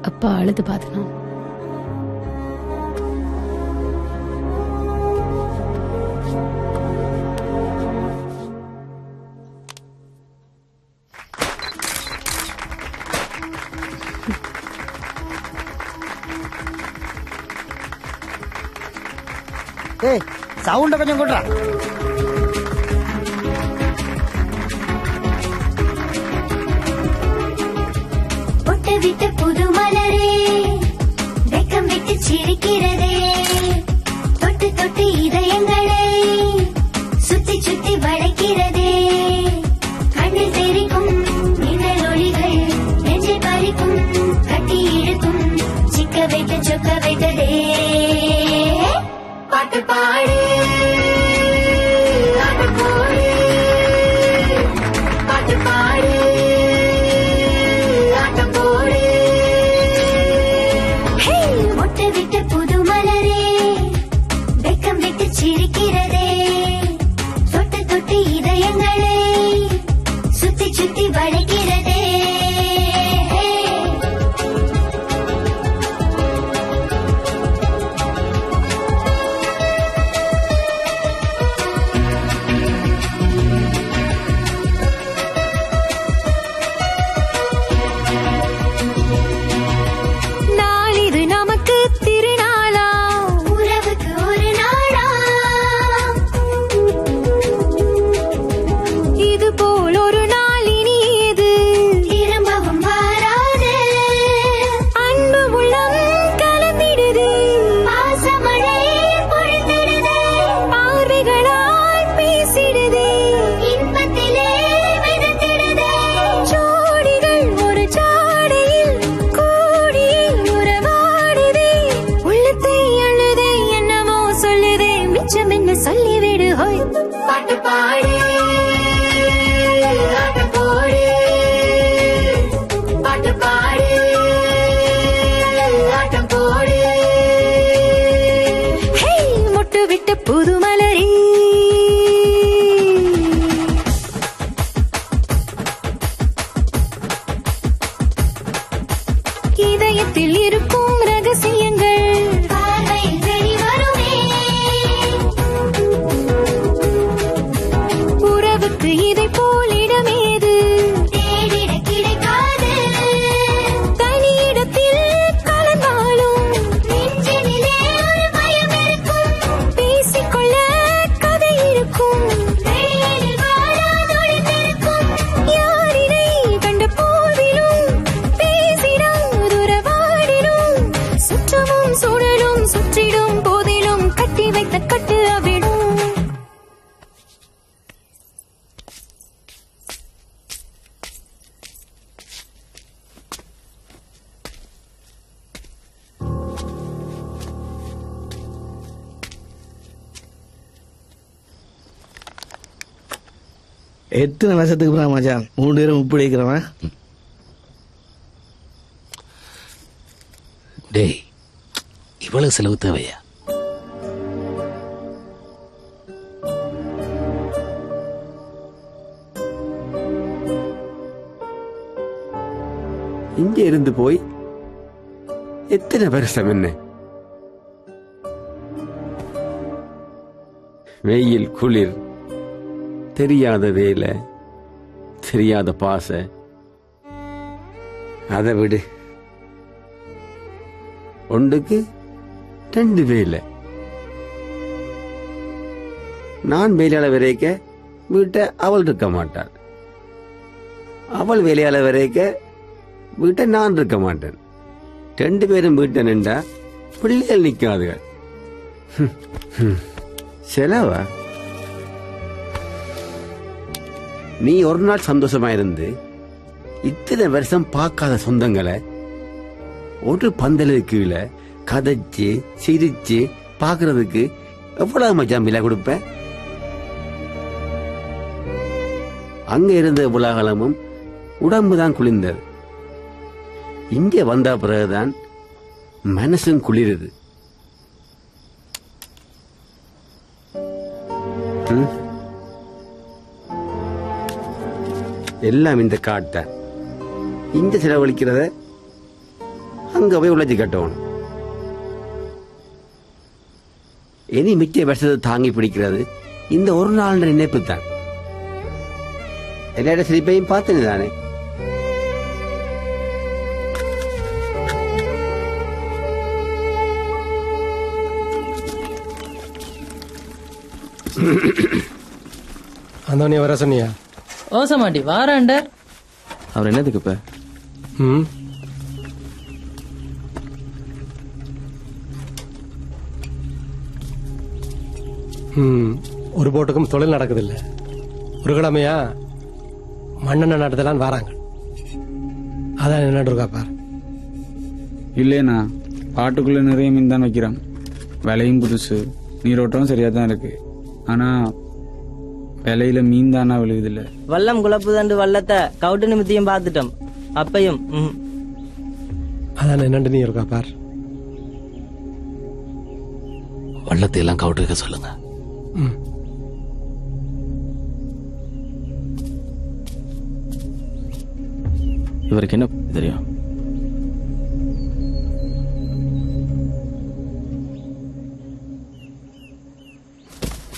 அப்பா அழுது பார்த்தனான். சவுண்ட கொஞ்சம் கூட்டா. பொட்டு விட்டு புது மலரே வெக்கம் விட்டு சிரிக்கிறதே, தொட்டு தொட்டு இதயங்களை சுத்தி சுத்தி வளைக்கிறதே, கண்ணில் தெரிக்கும் மின்னல் ஒளிகள் நெஞ்சில் பறிக்கும், கட்டி இழுக்கும், சிக்க வைக்க சொக்க வைத்ததே. பாட்டு பாடு ஆட்டம் போடு, பாட்டு பாடு ஆட்டம் போடு. மொட்டை விட்ட புது உள்ளத்தில் இருக்கும் ரகசியங்கள் பார்வையில் வெளிவருமே. உறவுக்கு இதை போல் இடமேது தேடிட கிடைக்காது. தனியிடத்தில் கலந்தாலும் நெஞ்சினிலே ஒரு பயம் இருக்கும். பேசிக்கொள்ள கதை இருக்கும். வெளியில் வாழாதொழிந்திருக்கும். யாரினை கண்ட போதிலும் பேசிடாதுறவாடிடும். சுற்றமும் சுழலும் சுற்றிடும் போதிலும் கட்டி வைத்த கட்டு அவிடும். எத்தனை வருஷத்துக்கு அப்புறம் மச்சான் 3 பேரும் உப்பு அடிக்கிறவன். டேய், இவ்வளவு செலவு தேவையா? இங்க இருந்து போய் எத்தனை வருஷம் என்ன? வெயில், குளிர், தெரியாத வேலை, தெரியாத பாச. அதை விடு, ஒன்றுக்கு 2 வேலை. நான் வேலையாள வரைக்க வீட்டை அவள் இருக்க மாட்டாள். அவள் வேலையாள வரைக்க வீட்டை நான் இருக்க மாட்டேன். 2 பேரும் வீட்டை நின்றா பிள்ளைகள் நிற்காதுகள். செலவா? நீ ஒரு நாள் சந்தோஷமா இருந்து இத்தனை வருஷம் பார்க்காத சொந்தங்களை ஒரு பந்தலுக்கு கீழே கதைச்சு சிரிச்சு பாக்குறதுக்கு எவ்வளவு மச்சான் விலை கொடுப்ப? அங்க இருந்த உலகளமும் உடம்புதான் குளிர்ந்தது. இங்க வந்த பிறகுதான் மனசும் குளிருது. எல்லாம் இந்த காட்ட இந்த செலவழிக்கிறத அங்க போய் உழைச்சி கட்டணும். இனி மிச்ச வருஷத்தை தாங்கி பிடிக்கிறது இந்த ஒரு நாள் நினைப்பு தான். எல்லா சிரிப்பையும் பார்த்தது தானே. அந்தோனியா வர சொன்னியா? ஓசமாட்டி வாராண்டர். அவர் என்னதுக்கு இப்ப? ஒரு போட்டுக்கும் தொழில் நடக்குதில்ல. ஒரு கிழமையா மண்ணெண்ண நடத்தலான்னு வராங்க. அதான் என்ன இருக்கா பார். இல்லைண்ணா, பாட்டுக்குள்ள நிறைய மீன் தான் வைக்கிறான். விலையும் புதுசு, நீரோட்டம் சரியா தான் இருக்கு. ஆனா விலையில மீன் தானா விழுகுதில்ல. வல்லம் குழப்பு தண்டு வல்லத்தை கவுட்டு நிமித்தியும் பார்த்துட்டோம். அப்பையும் அதான் என்னண்டு நீ இருக்கா பார். வள்ளத்தை எல்லாம் கவுட்டுக்க சொல்லுங்க. இவருக்கு என்ன தெரியும்?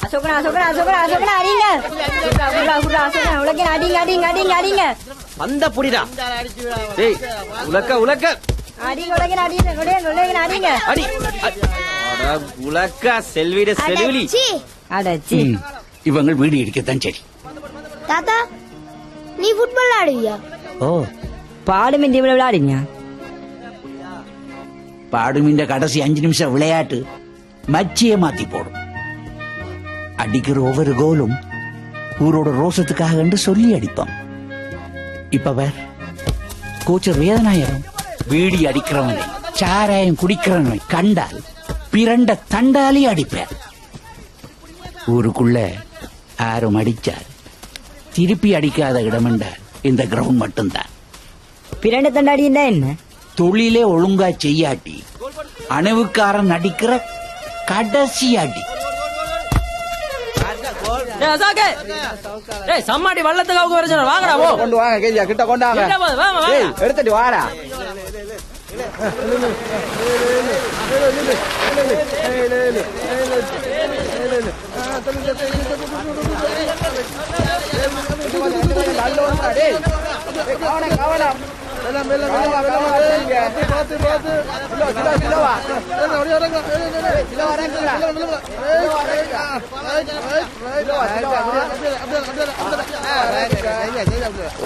அசோகனா அசோகனா அசோகனா அசோகனா அடிங்க. குர்ரா குர்ரா அசோகனா உலக அடிங்க அடிங்க அடிங்க அடிங்க. அந்த புடிடா. டேய் உலக்க உலக்க. அடிங்க உலக அடிங்க உலக அடிங்க. அடி. அட உலக்க செல்விட செல்விலி. அடச்சி. இவங்க வீடு இடிக்கத்தான் சரி. தாத்தா, நீ ஃபுட்பால் ஆடுவியா? ஓ, பாடுமின் டீம்ல விளையாடுங்க. பாடுமின்ற கடைசி 5 நிமிஷம் விளையாட்டு மச்சியை மாத்தி போடும். அடிக்கிற ஒவ்வொரு கோலும் ஊரோட ரோசத்துக்காக என்று சொல்லி அடிப்பான். இப்ப வேற கோச்சர் வேதனாயிரம். வீடி அடிக்கிறவனை, சாராயம் குடிக்கிறவனை கண்டால் பிரண்ட தண்டாலே அடிப்பேன். ஊருக்குள்ள யாரும் அடிச்சார் திருப்பி அடிக்காத இடமென்றால் இந்த கிரவுண்ட் மட்டும்தான். பிரண்ட தண்டாடின்னா என்ன? தொழிலே ஒழுங்கா செய்யாட்டி அணுவுக்காரன் அடிக்கிற கடைசி அடி. சம்மாடி வள்ளத்துக்கு வர வாங்கடா. கொண்டு வாங்க, கிட்ட கொண்டாங்க, எடுத்துட்டு வாடா.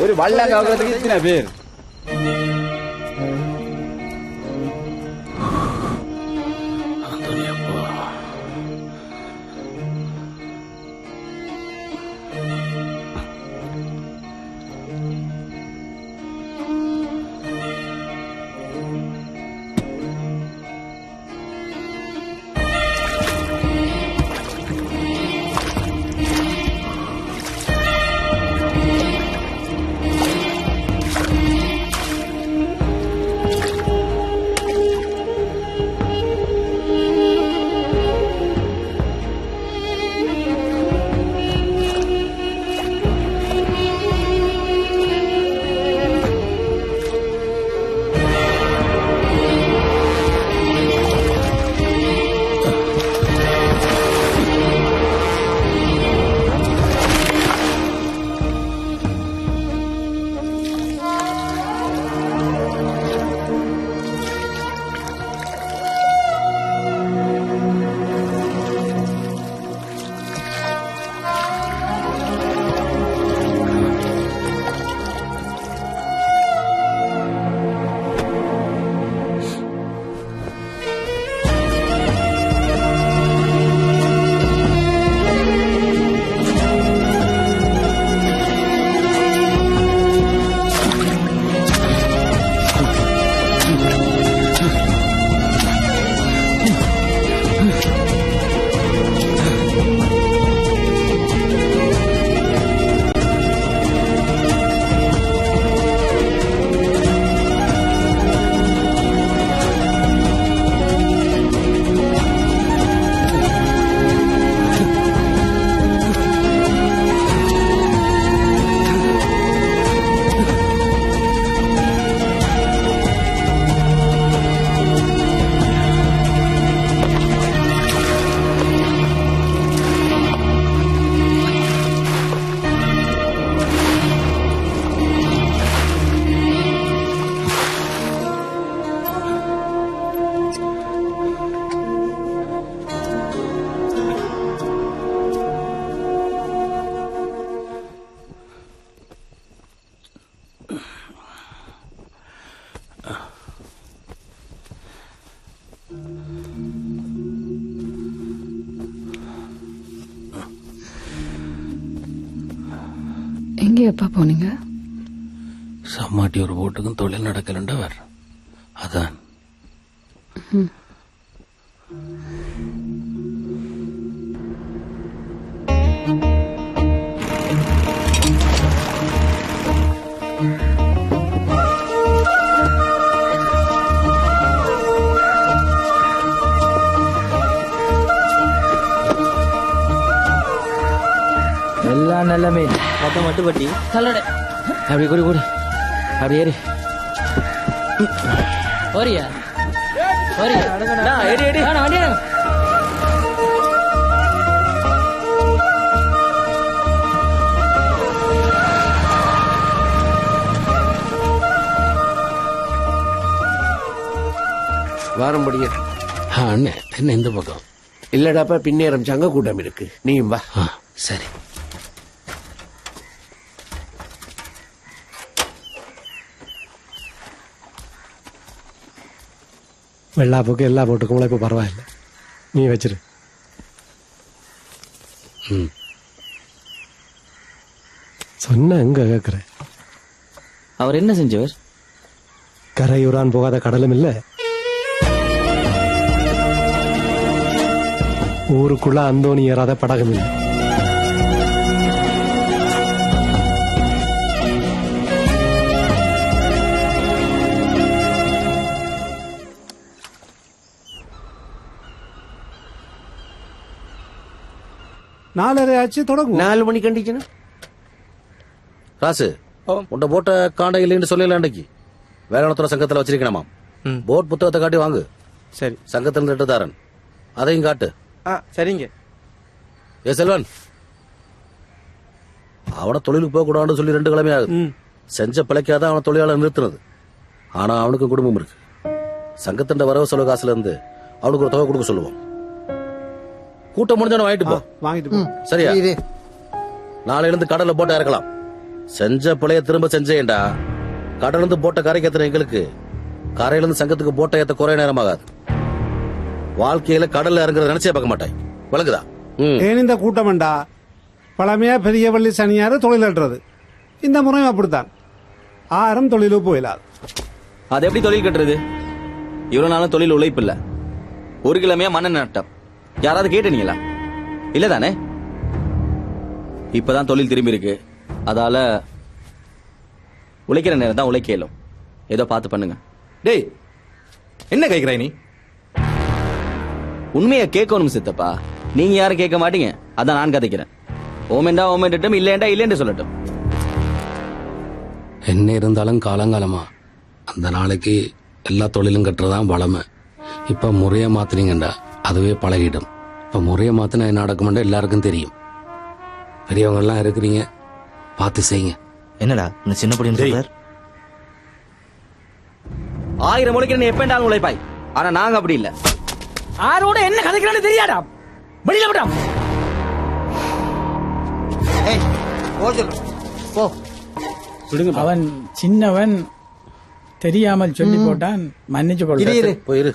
ഒരു വള്ളം കവലത്തേക്ക് ഇത്തിന പേര് எங்கே எப்பா போனீங்க? சம்மாட்டி ஒரு போட்டுக்கும் தொழில் நடக்கலண்டவர் அதான். எல்லாம் நல்ல மீன் மொத்தம் மட்டும் பட்டி தள்ளட அப்படி கூடி கூடி அப்படி ஏறி ஓரியா ஓரியா ஏறி ஏறி வண்டி வாரம்படிய அண்ணே என்ன இந்த பக்கம் இல்லடாப்பா பின்னேறம் சங்க கூட்டம் இருக்கு நீயும் வா. சரி. வெள்ளாப்புக்கு எல்லா போட்டுக்கும் இப்போ பரவாயில்ல, நீ வச்சிரு. சொன்ன எங்க கேக்குற? அவர் என்ன செஞ்சவர்? கரையுறான் போகாத கடலும் இல்ல, ஊருக்குள்ள அந்தோணி ஏறாத படகும் இல்லை. நாலரை ஆச்சு தொடங்கும். 4 மணி கண்டிக்கணும். ராசு உண்ட போட்ட காண்ட இல்லைன்னு சொல்லல, அன்னைக்கு வேளாண்துறை சங்கத்துல வச்சிருக்கணுமா? போட் புத்தகத்தை காட்டி வாங்கு. சரி. சங்கத்தில் திட்டத்தாரன் அதையும் காட்டு. சரிங்க. ஏ செல்வன், அவனை தொழிலுக்கு போக கூடாதுன்னு சொல்லி 2 கிழமை ஆகுது. செஞ்ச பிழைக்காதான் அவனை தொழிலாளர் நிறுத்தினது. ஆனா அவனுக்கு குடும்பம் இருக்கு. சங்கத்தின் வரவு செலவு காசுல இருந்து அவனுக்கு ஒரு தொகை கொடுக்க சொல்லுவோம். கூட்டம் முடிஞ்சவன வாங்கிட்டு போ. வாங்கிட்டு சரியா? நாளையில இருந்து கடல்ல போட்ட இறக்கலாம். செஞ்ச பிழைய திரும்ப செஞ்சேன்டா, கடல்ல இருந்து போட்ட கரைக்கு ஏத்துற எங்களுக்கு கரையில இருந்து சங்கத்துக்கு போட்ட ஏத்த குறை நேரம் ஆகாது. வாழ்க்கையில கடல்ல இறங்குறத நினைச்சே பார்க்க மாட்டாய். விளக்குதா? ஏன் இந்த கூட்டம்டா பழமையா பெரிய வள்ளி சனியாரு தொழில் கட்டுறது. இந்த முறையும் அப்படித்தான். ஆரம் தொழிலு போயிடாது. அது எப்படி தொழில் கட்டுறது? இவ்வளவு நாளும் தொழில் உழைப்பு இல்ல. 1 கிழமையா மண்ண நட்டம். யாராவது கேட்டீங்களா? இல்லதானே? இப்பதான் தொழில் திரும்பி இருக்கு. அதால உழைக்கிற நேரம் தான் உழைக்க இயலும். ஏதோ பார்த்து பண்ணுங்க. டேய், என்ன கேக்குறாய் நீ? உண்மையை கேட்கணும் சித்தப்பா. நீங்க யாரும் கேட்க மாட்டீங்க. அதான் நான் கதைக்கிறேன். ஓமெண்டா ஓமெண்டட்டும், இல்லேண்டா இல்லேன்னு சொல்லட்டும். என்ன இருந்தாலும் காலங்காலமா அந்த நாளைக்கு எல்லா தொழிலும் கட்டுறதான் வளமை. இப்ப முறைய மாத்தினீங்கண்டா அதுவே பழகிடும். இப்ப முறைய மாத்தினா என்ன நடக்கும்டா எல்லாருக்கும் தெரியும். பெரியவங்க எல்லாம் இருக்கிறீங்க, பார்த்து செய்யுங்க. என்னடா இந்த சின்ன பொடின்னு சொல்றார்? 1000 உழைக்கிறேன்னு எப்பண்டாலும் உழைப்பாய். ஆனா நாங்க அப்படி இல்ல. ஆரோட என்ன கதைக்கிறான்னு தெரியாடா. வெளியில விடா. அவன் சின்னவன், தெரியாமல் சொல்லி போட்டான். மன்னிச்சு கொள்ளுங்க.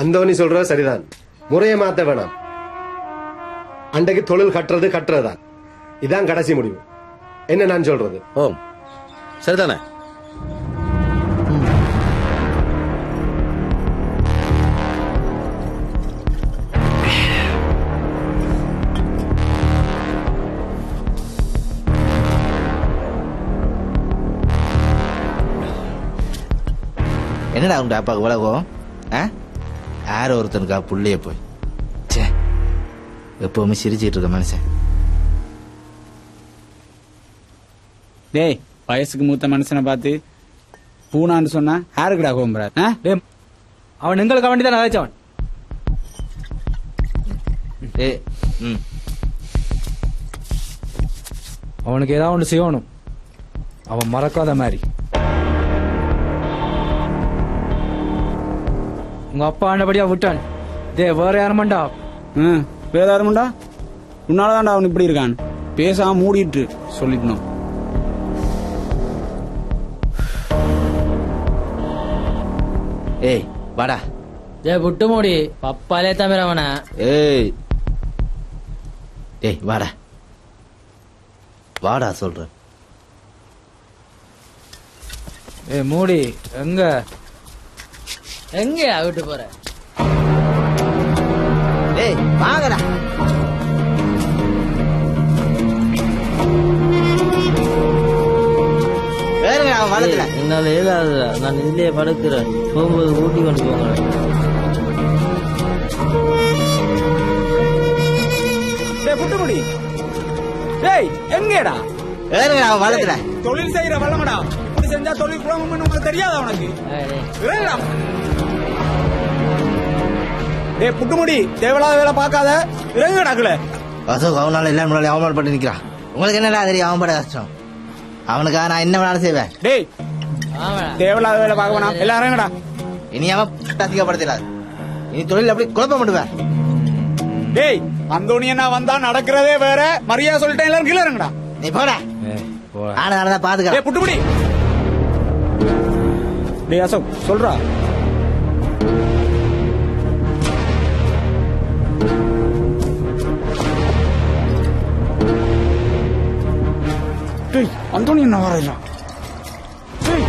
அந்தோனி சொல்ற சரிதான். முறையை மாத்த வேணாம். அன்றைக்கு தொழில் கட்டுறதுதான். இதான் கடைசி முடிவு. என்ன நான் சொல்றது? ஓ சரிதானே? என்னடா உங்க அப்பாவுக்கு உலகம்? யாரோ ஒருத்தனுக்கா புள்ளைய போய் எப்பவுமே சிரிச்சிட்டு இருக்க மனுஷன். டேய், வயசுக்கு மூத்த மனுஷனை பார்த்து பூனான்னு சொன்னா யாருக்குடா கோம்புறாரு? அவன் எங்களுக்கு வேண்டி தான் நினைச்சவன். அவனுக்கு ஏதாவது ஒன்று செய்யணும். அவன் மறக்காத மாதிரி. உங்க அப்பா ஆண்டபடியா விட்டான். வேற யாருமாண்டா? வேற யாருமாண்டா? உன்னாலதான்டா அவன் இப்படி இருக்கான். பேசாம மூடிட்டு சொல்லிக்கணும். ஏய் வாடா. விட்டு மூடி பப்பாலே தமிழ் அவன. ஏய் வாடா வாடா சொல்ற. மூடி எங்க விட்டு போற? ஏய் வாங்கடா. என்னால ஏதாதுடா. நான் இதுலயே படுக்கிறேன். போகும்போது ஊட்டி கொண்டு போங்க. புட்டுமுடி, டேய் எங்கடா? தொழில் செய்யற வளமடா. இப்படி செஞ்சா தொழில் குழம்பு உங்களுக்கு தெரியாதா உனக்கு? டேய் புட்டுமுடி, தேவையில்லாத வேலை பார்க்காத. இறங்குடாக்குல. அசோக் அவனால எல்லாம் முன்னாடி அவமானப்பட்டு நிக்கிறான். உங்களுக்கு என்னடா தெரியும் அவன் பட கஷ்டம்? அவனுக்காக நான் என்ன வேணாலும் செய்வேன். டேய் தேவையில்லாத வேலை பார்க்க வேணாம். எல்லாம் இறங்குடா. இனி அவன் அதிகப்படுத்திடாது. இனி தொழில் அப்படி குழப்பம் பண்ணுவேன். டேய் அந்தோனியனா வந்தா நடக்கிறதே வேற. மரியாதை சொல்லிட்டேன். எல்லாரும் கீழே இறங்குடா. நீ போடா. ஆனா பாத்துக்க. டேய் புட்டுமுடி. டேய் அசோக் சொல்றா. டேய் அந்தோனி என்ன வரையா? டேய்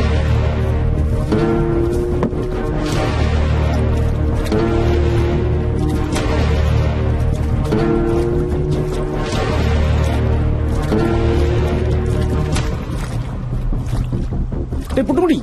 டேய் புட்டுமுடி.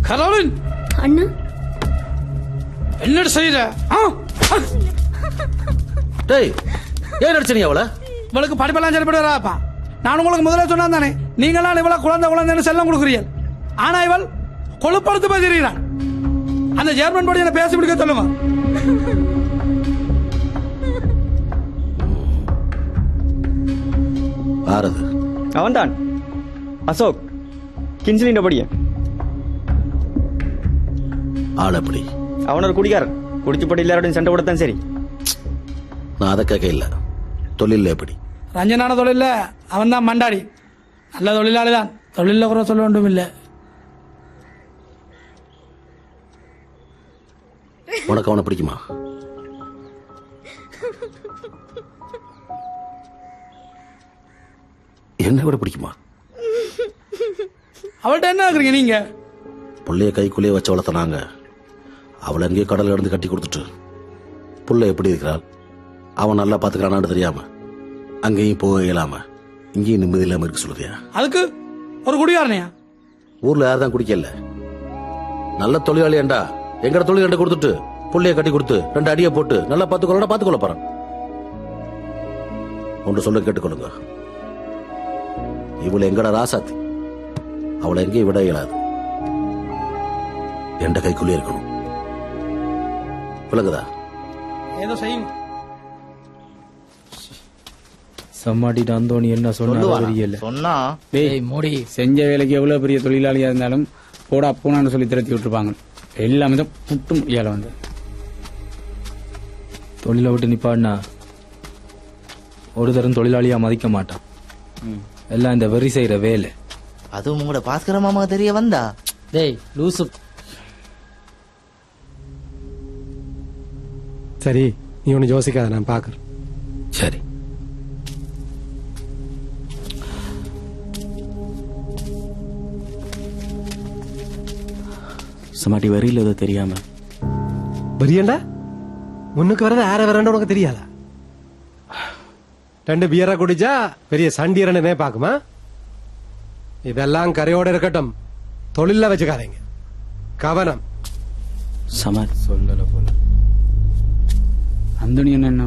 கரோலின் அண்ணா என்ன செய்யற? டேய் ஏன் அடிச்சீங்க அவளை? இவளுக்கு படிப்பெல்லாம் சரிப்படுறாப்பா. நான் உங்களுக்கு முதல்ல சொன்னா தானே நீங்களாம் இவளை குழந்தைன்னு செல்லம் கொடுக்குறீங்க. ஆனா இவள் கொழுப்படுத்து பேசுகிறான். அந்த ஜெர்மன் படி என்ன பேசி முடிக்க சொல்லுங்க. அவன்தான் அசோக் கிஞ்சிலின் படியன். ஆள் எப்படி? அவன் ஒரு குடிகாரன். குடிச்சு போட்டு எல்லாரோடையும் சண்டை போடத்தான் சரி. நான் அதை கேட்க இல்ல. தொழில் எப்படி? ரஞ்சனான தொழில அவன் தான் மண்டாடி. நல்ல தொழிலாளி தான். தொழில குறை சொல்ல ஒன்றும் இல்லை. உனக்கு அவனை பிடிக்குமா? என்ன விட பிடிக்குமா? அவள்கிட்ட என்ன ஆகுறீங்க நீங்க? புள்ளைய கைக்குள்ளேயே வச்சு வளர்த்தனாங்க. அவளை எங்கேயோ கடல்ல இருந்து கட்டி கொடுத்துட்டு புள்ள எப்படி இருக்கிறாள், அவன் நல்லா பாத்துக்கிறானான்னு தெரியாம அங்கேயும் போக இயலாம இங்கேயும் நிம்மதி இல்லாம இருக்கு சொல்லுதியா? அதுக்கு ஒரு குடிகாரனையா? ஊர்ல யாரும் தான் குடிக்கல. நல்ல தொழிலாளியாண்டா எங்கட தொழில் ரெண்டு கொடுத்துட்டு புள்ளைய கட்டி கொடுத்து 2 அடியை போட்டு நல்லா பாத்துக்கொள்ள போறான். ஒன்று சொல்ல கேட்டுக்கொள்ளுங்க. இவளை எங்கட ராசாத்தி. அவளை எங்கேயும் விட இயலாது. எந்த கைக்குள்ளே இருக்கணும். விளங்குதா? ஏதோ செய்யும். சம்மாட்டிட்டு அந்தோணி என்ன சொன்னா மூடி செஞ்ச வேலைக்கு எவ்வளவு பெரிய தொழிலாளியா இருந்தாலும் போடா போனான்னு சொல்லி திரட்டி விட்டுருப்பாங்க. எல்லாமே தான் புட்டும் ஏழை வந்து தொழிலை விட்டு நிப்பாடினா ஒரு தரம் தொழிலாளியா மதிக்க மாட்டான். எல்லாம் இந்த வெறி செய்யற வேலை. அதுவும் உங்களோட பாஸ்கர மாமா தெரிய வந்தா டேய் லூசு. சரி நீ ஒன்னு யோசிக்காத, நான் பாக்குறேன். சரி சமாட்டி வரியில் ஏதோ தெரியாம வரியண்டா முன்னுக்கு வரது ஆற வரண்ட உனக்கு தெரியாதா? 2 பியரா குடிச்சா பெரிய சண்டீரனே பாக்குமா? இதெல்லாம் கரையோட இருக்கட்டும், தொழில வச்சுக்காதீங்க. கவனம். சமாட் சொல்லல போல. அந்தோணி என்ன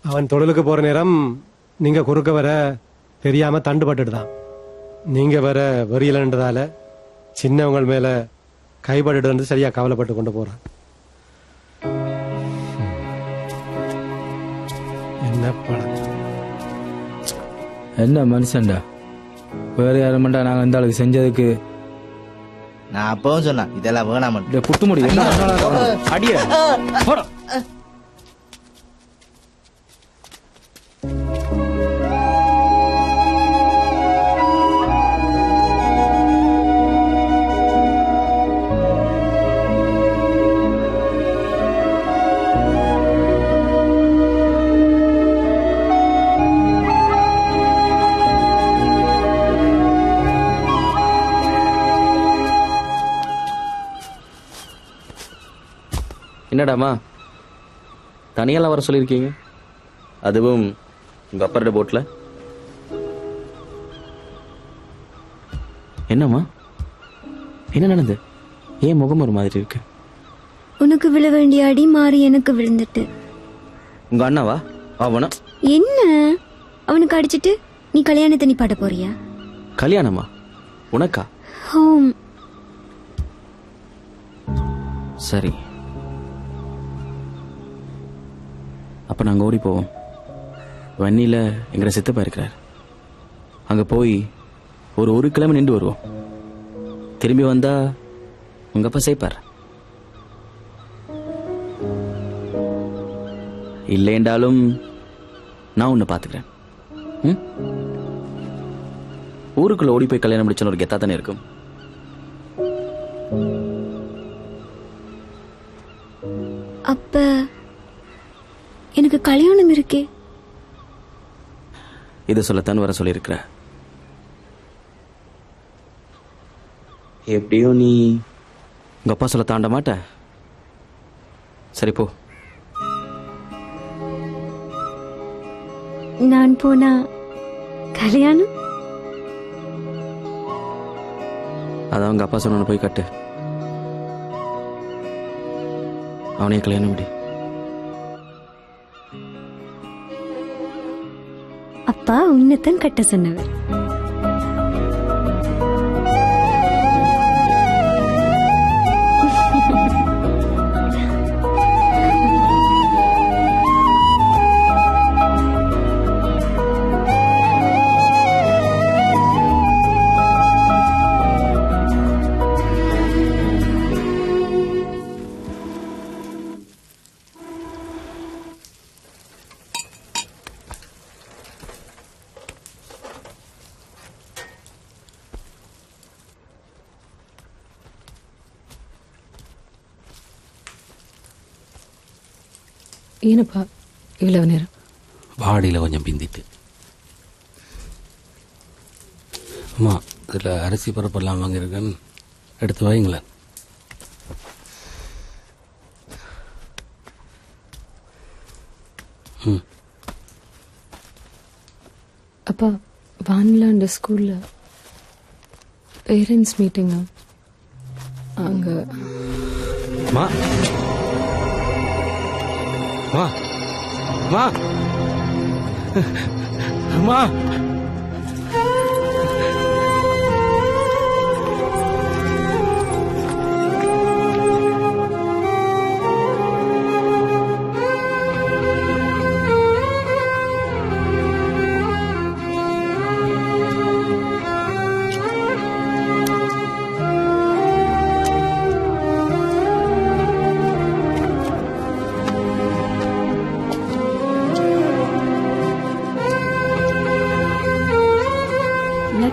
அவன் தொழிலுக்கு போற நேரம் நீங்க குறுக்க வர தெரியாம தண்டுபட்டுட்டு தான். நீங்க வர வரியலன்றதால சின்னவங்க மேல கைப்பட்டு வந்து சரியா கவலைப்பட்டு கொண்டு போறான். என்ன படம்? என்ன மனுஷன்டா? வேற யாருமண்டா நாங்க இந்த ஆளுக்கு செஞ்சதுக்கு? நான் அப்பவும் சொன்னேன் இதெல்லாம் வேணாம். புட்டு முடி அடிய என்னடாமா தனியெல்லாம் வர சொல்லியிருக்கீங்க? அதுவும் உங்க அப்பரோட போட்ல. என்னம்மா என்ன நடந்து? ஏன் முகம் ஒரு மாதிரி இருக்கு? உனக்கு விழ வேண்டிய அடி மாறி எனக்கு விழுந்துட்டு. உங்க அண்ணாவா? அவனா என்ன அவனுக்கு அடிச்சிட்டு நீ கல்யாணத்தை நீ பாட்ட போறியா? கல்யாணமா? உனக்கா? ஹோம். சரி அப்ப நாங்க ஓடி போவோம். வன்னியில எங்க சித்தப்பா இருக்கிறார். அங்க போய் ஒரு கிழமை நின்று வருவோம். திரும்பி வந்தா உங்க அப்பா சேர்ப்பார். இல்லைன்றாலும் நான் உன்னை பாத்துக்கிறேன். ஊருக்குள்ள ஓடி போய் கல்யாணம் முடிச்ச ஒரு கெத்தா தானே இருக்கும். அப்ப எனக்கு கல்யாணம் இருக்கே. இதை சொல்லத்தான் வர சொல்லியிருக்கிற. எப்படியோ நீ உங்க அப்பா சொல்ல தாண்ட மாட்ட. சரி போ. நான் போனா கல்யாணம்? அதான் அவங்க அப்பா சொன்ன போய் கட்டு. அவனையே கல்யாணம் விடு. அப்பா உன்னதான் கட்ட சொன்னவர். ಏನಪ್ಪ ಇவ்வளவு நேரம்? வாடியில் கொஞ்சம் பிந்திட்டு. அம்மா இதில் அரிசி பருப்பெல்லாம் வாங்கியிருக்கேன், எடுத்து வைங்களேன். அப்பா வான்லாண்டு ஸ்கூல்ல பேரண்ட்ஸ் மீட்டிங் அங்க. மா மா மா மா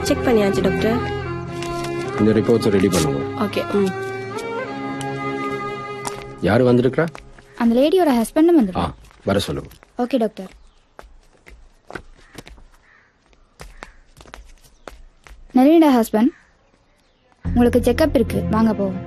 செக் பண்ணியாச்சு டாக்டர். இந்த ரிப்போர்ட்ஸ் ரெடி பண்ணுங்க. ஓகே. யார் வந்திருக்கா? அந்த லேடியோட ஹஸ்பண்டும் வந்துருக்காங்க. வர சொல்லுங்க. Okay doctor. நளினியோட ஹஸ்பண்ட், உங்களுக்கு செக்அப் இருக்கு, வாங்க போவோம்.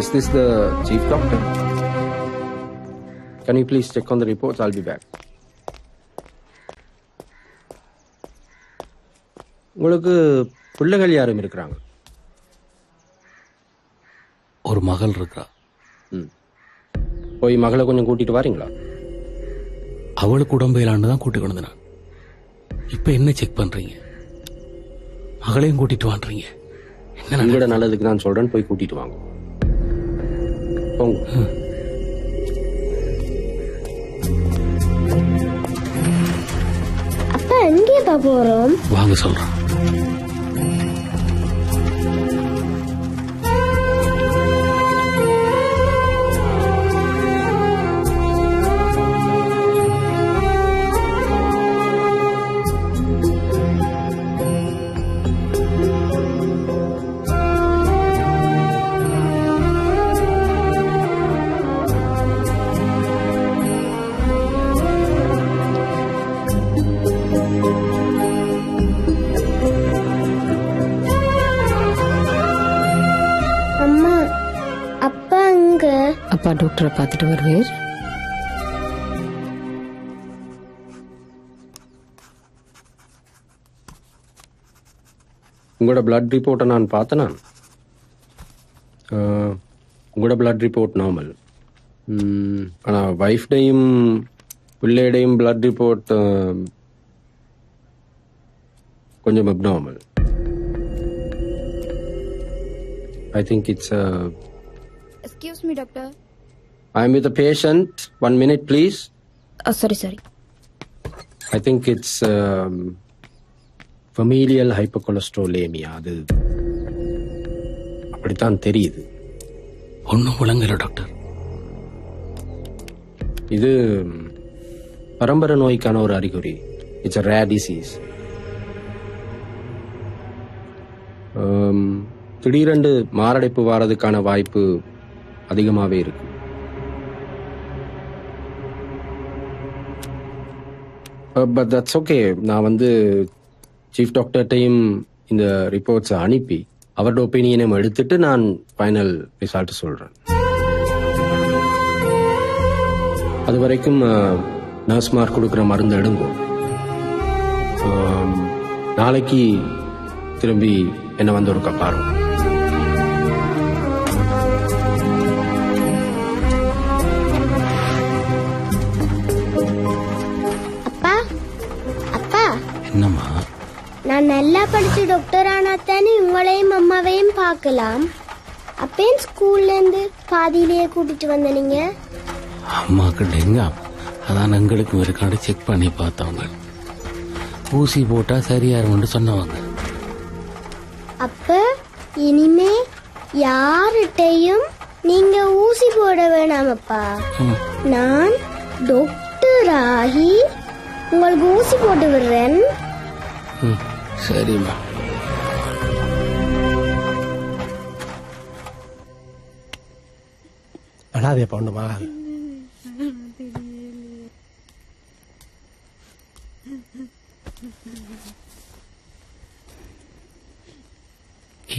Is this the chief doctor? Can you please check on the reports? I'll be back. உங்களுக்கு பிள்ளைகள் யாரும் இருக்கிறாங்க? ஒரு மகள் இருக்கா. போய் மகளை கொஞ்சம் கூட்டிட்டு வாரீங்களா? அவளுக்கு உடம்பையிலான்னு தான் கூட்டிட்டு வந்தேன். இப்ப என்ன செக் பண்றீங்க? மகளையும் கூட்டிட்டு வான்றீங்க. என்ன உங்களோட நல்லதுக்கு நான் சொல்றேன், போய் கூட்டிட்டு வாங்க. அப்பா எங்கேப்பா போறோம்? வாங்க சொல்றேன். அப்பா டாக்டரை பார்த்துட்டு வருவேர். உங்களோட பிளட் ரிப்போர்ட்டை நான் பார்த்தேனா? உங்களோட பிளட் ரிப்போர்ட் நார்மல். ஆனால் வைஃப்டையும் பிள்ளையுடையும் பிளட் ரிப்போர்ட் கொஞ்சம் abnormal. I think it's Excuse me, doctor. I'm with a patient. 1 minute, please. Sorry. I think it's familial hypercholesterolaemia. அது அப்படித்தான் தெரியுது. ஒன்றும் விளங்கல டாக்டர். இது பரம்பரை நோய்க்கான ஒரு அறிகுறி. It's a rare disease. திடீரென்று மாரடைப்பு வாரதுக்கான வாய்ப்பு அதிகமாகவே இருக்கு. But that's okay. நான் சீஃப் டாக்டர்கிட்டையும் இந்த ரிப்போர்ட்ஸை அனுப்பி அவரோட ஒப்பீனியனை எடுத்துட்டு நான் ஃபைனல் ரிசல்ட் சொல்றேன். அது வரைக்கும் நர்ஸ்மார் கொடுக்குற மருந்து எடுங்கோ. நாளைக்கு திரும்பி என்ன ஒரு பாருங்க. அப்பா அப்பா, என்னம்மா? நான் நல்லா படிச்சு டாக்டர் ஆனா தானே உங்களையும் அம்மாவையும் பார்க்கலாம். அப்பேன் ஸ்கூல்ல இருந்து பாதியிலேயே கூட்டிட்டு வந்த நீங்க. அம்மாக்கு டெங்கா, அதான் எங்களுக்கு இருக்காண்டு செக் பண்ணி பார்த்தவங்க. ஊசி போட்டா சரியாருன்னு சொன்னவங்க. அப்ப இனிமே யார்கிட்டையும் நீங்க ஊசி போட வேணாமப்பா. நான் டாக்டர் ஆகி உங்களுக்கு ஊசி போட்டு விடுறேன். சரிம்மா. அடாதே பவுண்டுமா.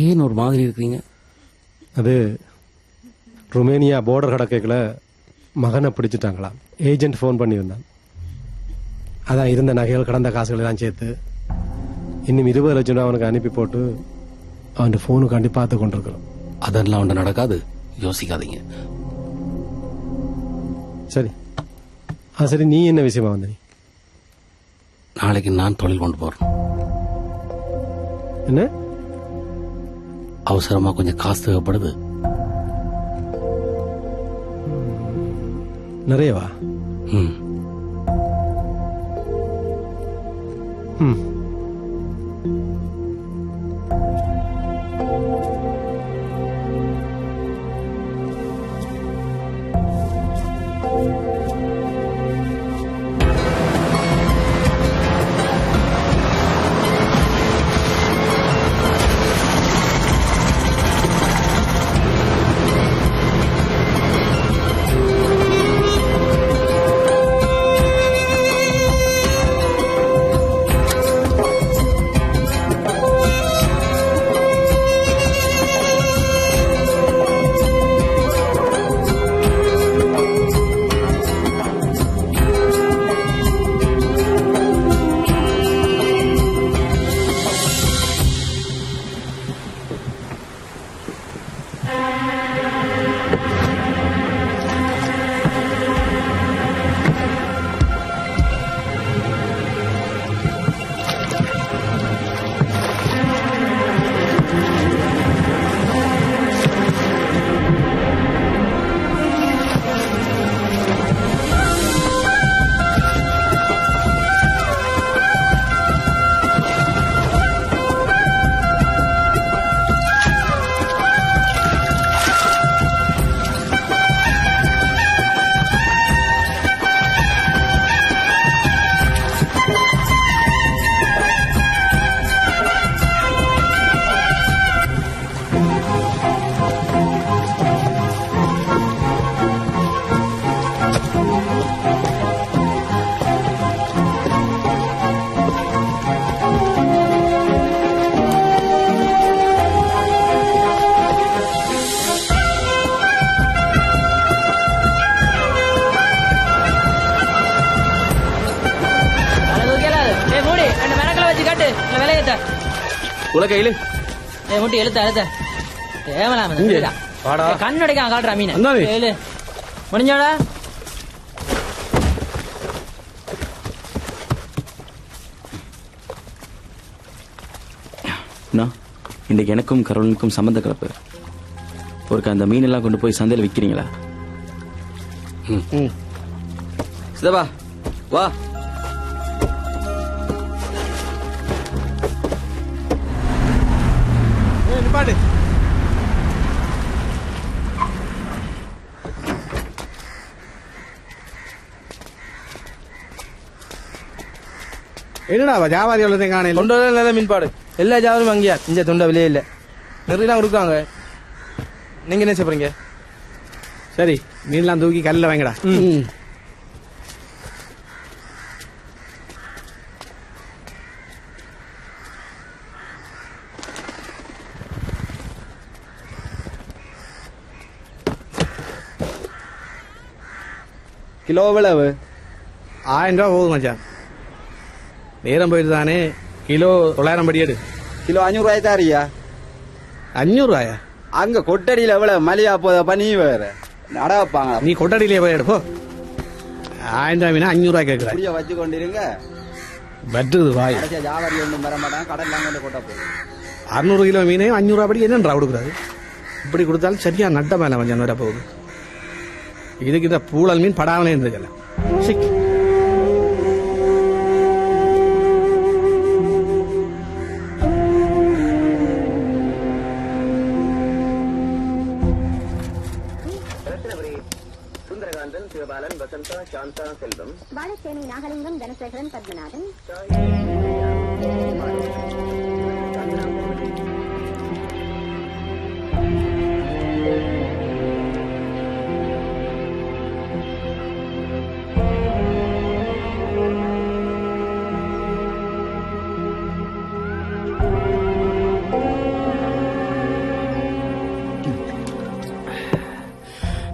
ஏன் ஒரு மாதிரி இருக்கீங்க? அது ருமேனியா போர்டர் கடக்கைக்குள்ள மகனை பிடிச்சிட்டாங்களாம். Agent phone பண்ணியிருந்தான். அதான் இருந்த நகைகள் கடந்த காசுகள் எல்லாம் சேர்த்து இன்னும் 20 லட்சம் ரூபா அவனுக்கு அனுப்பி போட்டு அவன் ஃபோனுக்காண்டி பார்த்து கொண்டிருக்கிறோம். அதெல்லாம் ஒன்று நடக்காது, யோசிக்காதீங்க. சரி சரி, நீ என்ன விஷயமா வந்த? நாளைக்கு நான் தொழில் கொண்டு போறேன். என்ன அவசரமா கொஞ்சம் காசு தேவைப்படுது. நிறையவா? ம் ம். உலகையில முட்டி எழுத்த கண்ணடைக்க காட்டுறா மீன் முடிஞ்சோடா. இன்னைக்கு எனக்கும் கரோலினுக்கும் சம்பந்த கலப்பு. ஒருக்க அந்த மீன் எல்லாம் கொண்டு போய் சந்தையில் விற்கிறீங்களா? சிதப்பா வா. நிப்பாட்டு. என்னடா ஜாவாதி உள்ளதை காணையில் தொண்டை நல்ல மீன்பாடு எல்லா ஜாவரும் அங்கேயா இந்த தொண்டை விலையே இல்லை நிறையலாம் கொடுக்காங்க. நீங்க என்ன செய்றீங்க? சரி மீன்லாம் தூக்கி கல்லில் வாங்கடா. கிலோ எவ்வளவு? 1000 ரூபா போகுது மச்சான். நேரம் போயிட்டு தானே. கிலோ 900 படி எடு. கிலோ 500 ரூபாய் தாரியா? 500 ரூபாயா? அங்க கொட்டடியில எவ்வளவு மலியா போதப்பா நீ வேற நட வைப்பாங்க. நீ கொட்டடியிலே போய் எடுப்போ. 1000 ரூபாய் மீனா 500 ரூபாய் கேட்குறேன். புரிய வச்சு கொண்டிருங்க. பட்டுது வாய். ஜாவாரி ஒன்றும் வர மாட்டாங்க. கடல்லாம் கொண்டு கொட்ட போகுது. 600 கிலோ மீனையும் 500 ரூபாய் படி என்னன்றா கொடுக்குறாரு? இப்படி கொடுத்தாலும் சரியா நட்ட மேல மச்சான் வர போகுது. இதுக்கு இந்த பூளல் மீன் படாமலே இருந்துக்கலாம். சுந்தரகாந்தன், சிவபாலன், வசந்தா, சாந்தா, செல்வம், பாலச்சேனை, நாகலிங்கம், தனசேகரன், பத்மநாதன்.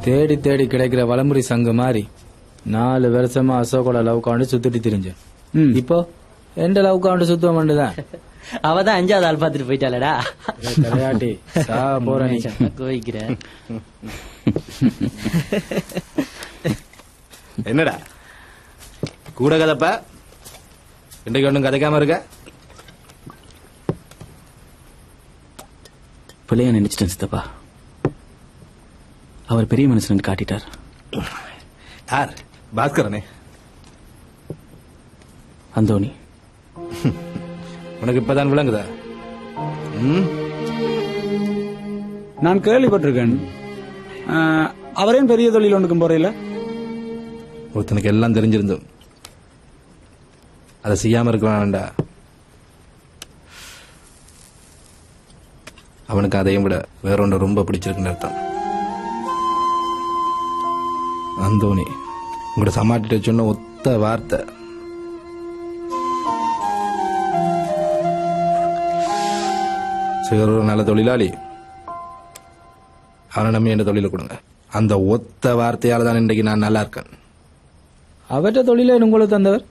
தேடி தேடி கிடைக்கிற வலமுறை சங்கு மாதிரி 4 வருஷமா அசோகோட லவ் காண்டு சுத்திட்டு திரிஞ்சேன். இப்போ எந்த லவ் காண்டு சுத்த மாட்டுதான். அவதான் 5வது ஆள் பார்த்துட்டு போயிட்டாளடா. தலையாட்டி போற நீ கோவிக்கிற. என்னடா கூட கதப்ப இன்றைக்கு ஒன்றும் கதைக்காம இருக்க? பிள்ளைய நினைச்சிட்டேன் சித்தப்பா. அவர் பெரிய மனுஷன் காட்டிட்டார். யார்? பாஸ்கரனே? அந்தோணி. உனக்கு இப்பதான் விளங்குதா? நான் கேள்விப்பட்டிருக்கேன். அவரேன் பெரிய தொழில் ஒன்றுக்கும் போறையில ஒருத்தனுக்கு எல்லாம் தெரிஞ்சிருந்தோம் அதை செய்யாம இருக்க வேண்டாம்டா. அவனுக்கு அதையும் விட வேற ஒன்று ரொம்ப பிடிச்சிருக்குன்னு அர்த்தம். அந்தோணி உங்களோட சமாட்டிட்ட சொன்ன ஒத்த வார்த்தை, சிவர் ஒரு நல்ல தொழிலாளி, அவனை நம்பி என்ற தொழிலை கொடுங்க. அந்த ஒத்த வார்த்தையால தான் இன்றைக்கு நான் நல்லா இருக்கேன். அவற்ற தொழில உங்களுக்கு தந்தவர்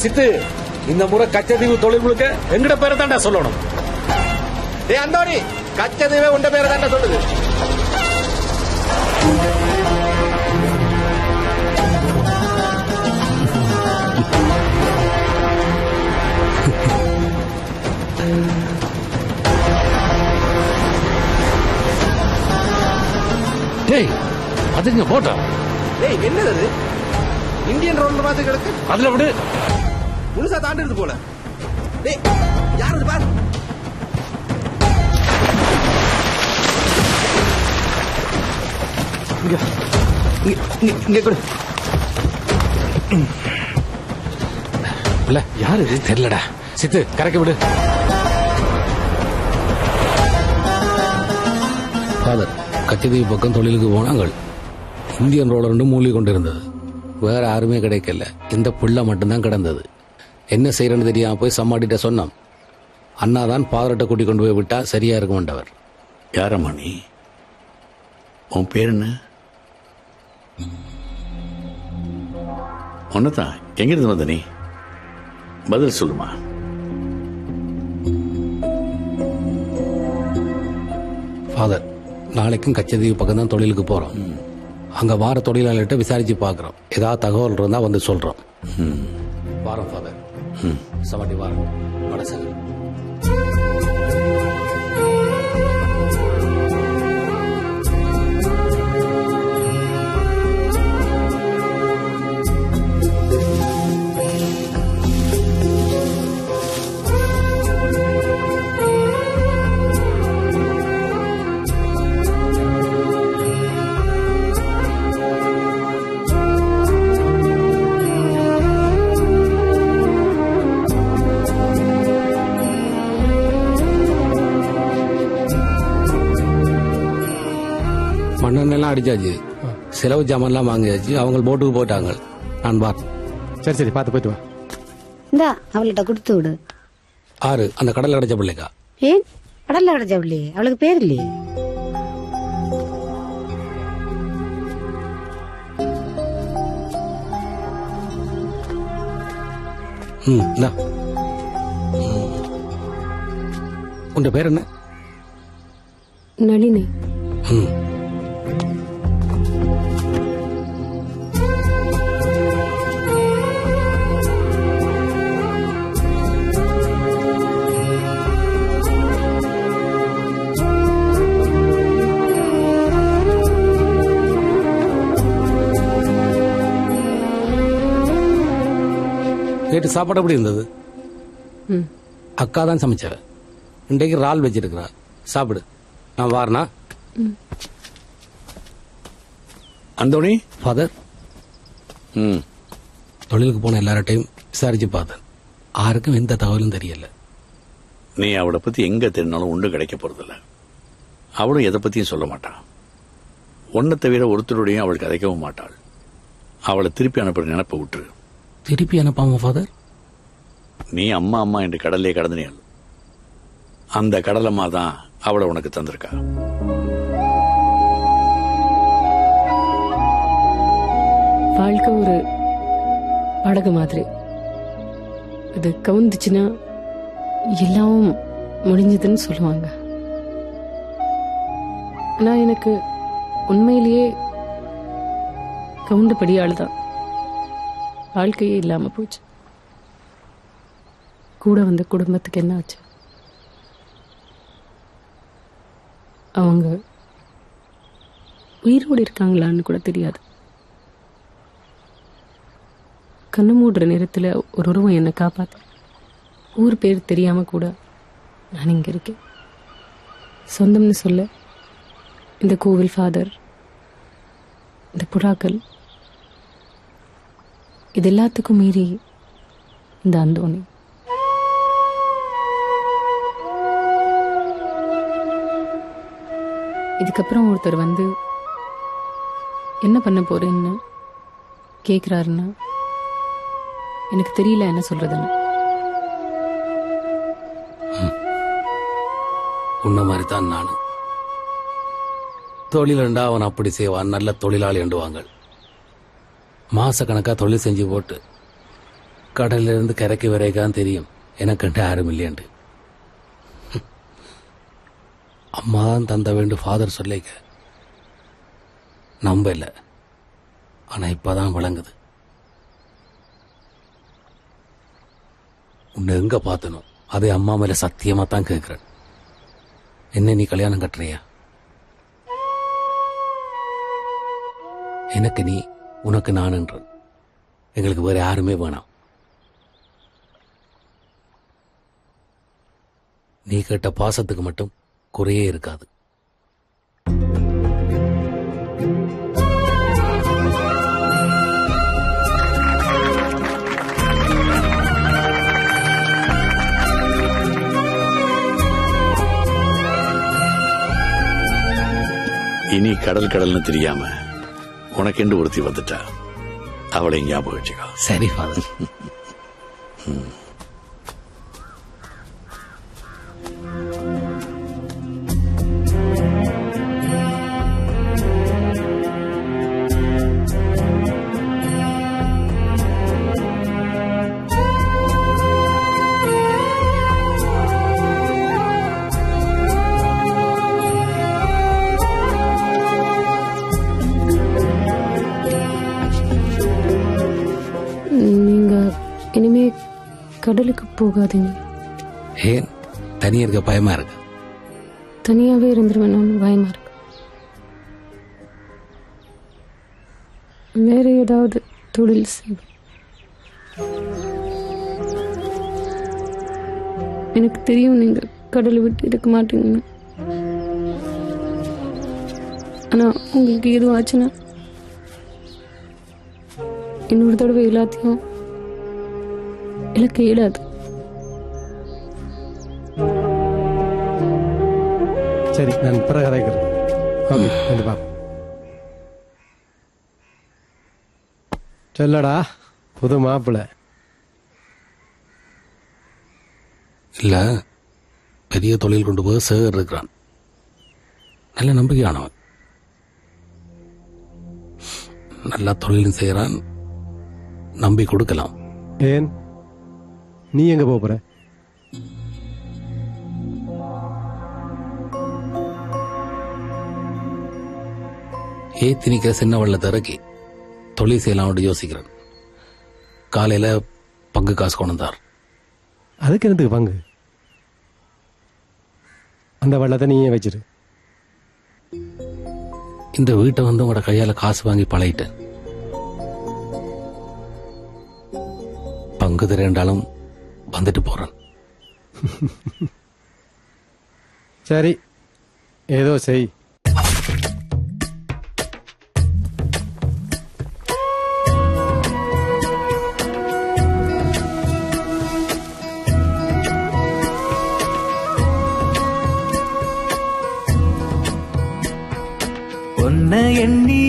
சித்து. இந்த முறை கச்சதீவு தொழில் முழுக்க எங்கட பேரை தாண்டா சொல்லணும். அந்தோணி கச்சதீவே உண்ட பேரை தாண்டா சொல்லுது. டேய் அதுங்க போட்டா. டேய் என்னது இந்தியன் ரோட்ல பார்த்து கிடக்கு? அதுல விடு. முழுசா தாண்டிடுது போல. டேய் யாரு பாரு. இங்க கொடு. இல்ல யாரு இது தெரியலடா. சித்து கரைக்க விடு. ஃபாதர், கச்சதீவு பக்கம் தொழிலுக்கு போனாங்கள். இந்தியன் ரோடு 2 மூழ்கி கொண்டிருந்தது. வேற யாருமே கிடைக்கல. இந்த புள்ள மட்டும்தான் கிடந்தது. என்ன செய்யறன்னு தெரியாம போய் சம்மாட்டிட்ட சொன்னோம். அண்ணாதான் ஃபாதர்கிட்ட கூட்டி கொண்டு போய் விட்டா சரியா இருக்கும்ன்றவர். யாரம்மா நீ? உன் பேர் என்ன? ஒன்னதான் எங்கிருந்து வந்த நீ? பதில் சொல்லுமா. ஃபாதர், நாளைக்கும் கச்சதீவு பக்கம் தான் தொழிலுக்கு போறோம். அங்க வார தொழிலாளர்கிட்ட விசாரிச்சு பாக்குறோம். ஏதாவது தகவல் இருந்தா வந்து சொல்றோம். வாரம் ஃபாதர். சவாட்டி வாரம் வடசல். எல்லாம் அடிச்சாச்சு, செலவு ஜாமான்லாம் வாங்கியாச்சு, அவங்க போட்டுக்கு போயிட்டாங்க. நான் பார். சரி பார்த்து போயிட்டு வா. இந்தா அவள்கிட்ட கொடுத்து விடு. ஆறு அந்த கடல்ல கிடைச்ச பிள்ளைக்கா? ஏன் கடல்ல கிடைச்ச பிள்ளை? அவளுக்கு பேர் இல்லையே. உன் பேர் என்ன? நளினி. நேற்று சாப்பாடு எப்படி இருந்தது? அக்கா தான் சமைச்சவ. இன்றைக்கு இறால் வச்சிருக்கிறா, சாப்பிடு. நான் வாரனா? அந்தோணி ஃபாதர், தொழிலுக்கு போன எல்லார்ட்டையும் விசாரிச்சு பார்த்தேன். யாருக்கும் எந்த தகவலும் தெரியல. நீ அவளை பத்தி எங்க தெரிஞ்சாலும் ஒன்றும் கிடைக்க போறதில்ல. அவளும் எதை பத்தியும் சொல்ல மாட்டான். ஒன்னை தவிர ஒருத்தருடையும் அவள் கதைக்கவும் மாட்டாள். அவளை திருப்பி அனுப்புற நினைப்ப விட்டுரு. திருப்பி அனுப்பாம ஃபாதர்? நீ அம்மா அம்மா என்று கடல்லே கடந்தினியல். அந்த கடலம்மா தான் அவளை உனக்கு தந்திருக்கா. வாழ்க்கை ஒரு படகு மாதிரி. இது கவுந்துச்சுன்னா எல்லாம் முடிஞ்சதுன்னு சொல்லுவாங்க. ஆனா எனக்கு உண்மையிலேயே கவுண்டபடியால் தான் வாழ்க்கையே இல்லாம போச்சு. கூட வந்த குடும்பத்துக்கு என்ன ஆச்சு? அவங்க உயிரோடு இருக்காங்களான்னு கூட தெரியாது. கண்ணு மூடுற நேரத்தில் ஒரு உருவம் என்னை காப்பாற்ற. ஊர் பேர் தெரியாம கூட நான் இங்க இருக்கேன். சொந்தம்னு சொல்ல இந்த கோவில் ஃபாதர், இந்த புறாக்கள், இது எல்லாத்துக்கும் மீறி இந்த அந்தோணி. இதுக்கப்புறம் ஒருத்தர் வந்து என்ன பண்ண போறேன்னு கேக்குறாருன்னா எனக்கு தெரியல என்ன சொல்றதுன்னு. உன்ன மாதிரி தான் நானும். தொழிலண்டா அவன் அப்படி செய்வான், நல்ல தொழிலாளி என்றுவாங்க. மாச கணக்கா தொழில் செஞ்சு போட்டு கடல்ல இருந்து கரைக்கு வரைக்கான் தெரியும் எனக்கு யாரும் இல்லையண்டு. அம்மா தான் தந்த வேண்டும் ஃபாதர் சொல்லிக்க நம்பல. ஆனா இப்பதான் விளங்குது. உன்னை எங்க பார்த்தனும் அதே அம்மா மேல சத்தியமா தான் கேட்கிறேன். என்ன நீ கல்யாணம் கட்டுறியா? எனக்கு நீ, உனக்கு நான் என்று. எங்களுக்கு வேற யாருமே வேணாம். நீ கேட்ட பாசத்துக்கு மட்டும் குறையே இருக்காது. இனி கடல் கடல்னு தெரியாம உனக்கென்று ஒருத்தி வந்துட்டா. அவளை ஞாபகம் வச்சுக்கோ. சரி ஃபாதர். இனிமே கடலுக்கு போகாதீங்க. ஏன்? தனியா இருக்க பயமா இருக்கு. தனியாவே இருந்துருவேன், பயமா இருக்கு. வேற ஏதாவது தொழில் செய்வேன். எனக்கு தெரியும் நீங்க கடலை விட்டு இருக்க மாட்டீங்கன்னு. ஆனா உங்களுக்கு எதுவும் ஆச்சுன்னா இன்னொரு தடவை எல்லாத்தையும் இலக்க இயலாது. சரி, நான் பிறகு கதைக்கிறேன். ஓகே, சொல்லடா புது மாப்பிள்ள. இல்ல பெரிய தொழில் கொண்டு போய் சேகர் இருக்கிறான். நல்ல நம்பிக்கையானவன், நல்லா தொழிலும் செய்யறான், நம்பி கொடுக்கலாம். ஏன் நீ எங்க போற? ஏத்தி நிக்கிற சின்ன வெள்ளத்தை இறக்கி தொழில் செய்யலாம் யோசிக்கிறேன். காலையில பங்கு காசு கொண்டார். அதுக்கு என்னத்துக்கு பங்கு? அந்த வெள்ளத்தை நீயே வச்சிரு. இந்த வீட்டை வந்து உங்களோட கையால காசு வாங்கி பழகிட்டேன். பங்கு திரண்டாலும் வந்துட்டு போறேன். சரி, ஏதோ செய். உன்னை எண்ணி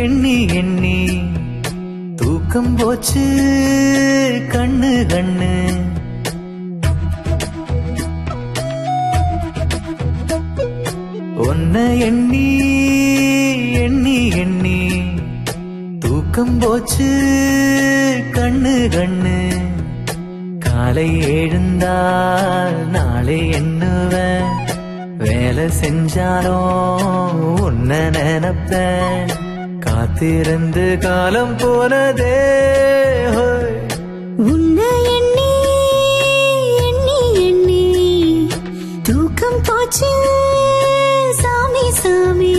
எண்ணி எண்ணி தூக்கம் போச்சு கண்ணு கண்ணு. உன்னை எண்ணி எண்ணி எண்ணி தூக்கம் போச்சு கண்ணு கண்ணு. காலை எழுந்தால் நாளை எண்ணுவேன், வேலை செஞ்சாலும் உன்னை நினைப்பேன். காத்திருந்து காலம் போனதே. உன்னை எண்ணி எண்ணி எண்ணி தூக்கம் போச்சு சாமி சாமி.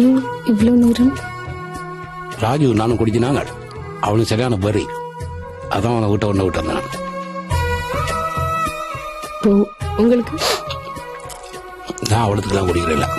ஏன் இவ்வளவு நேரம்? ராஜு நானும் குடிச்சினாங்க, அவனுக்கு சரியான பரி. அதான் அவனை விட்ட ஒன்று விட்டு வந்தான். உங்களுக்கு நான் அவளுக்கு தான் குடிக்கிறேன்.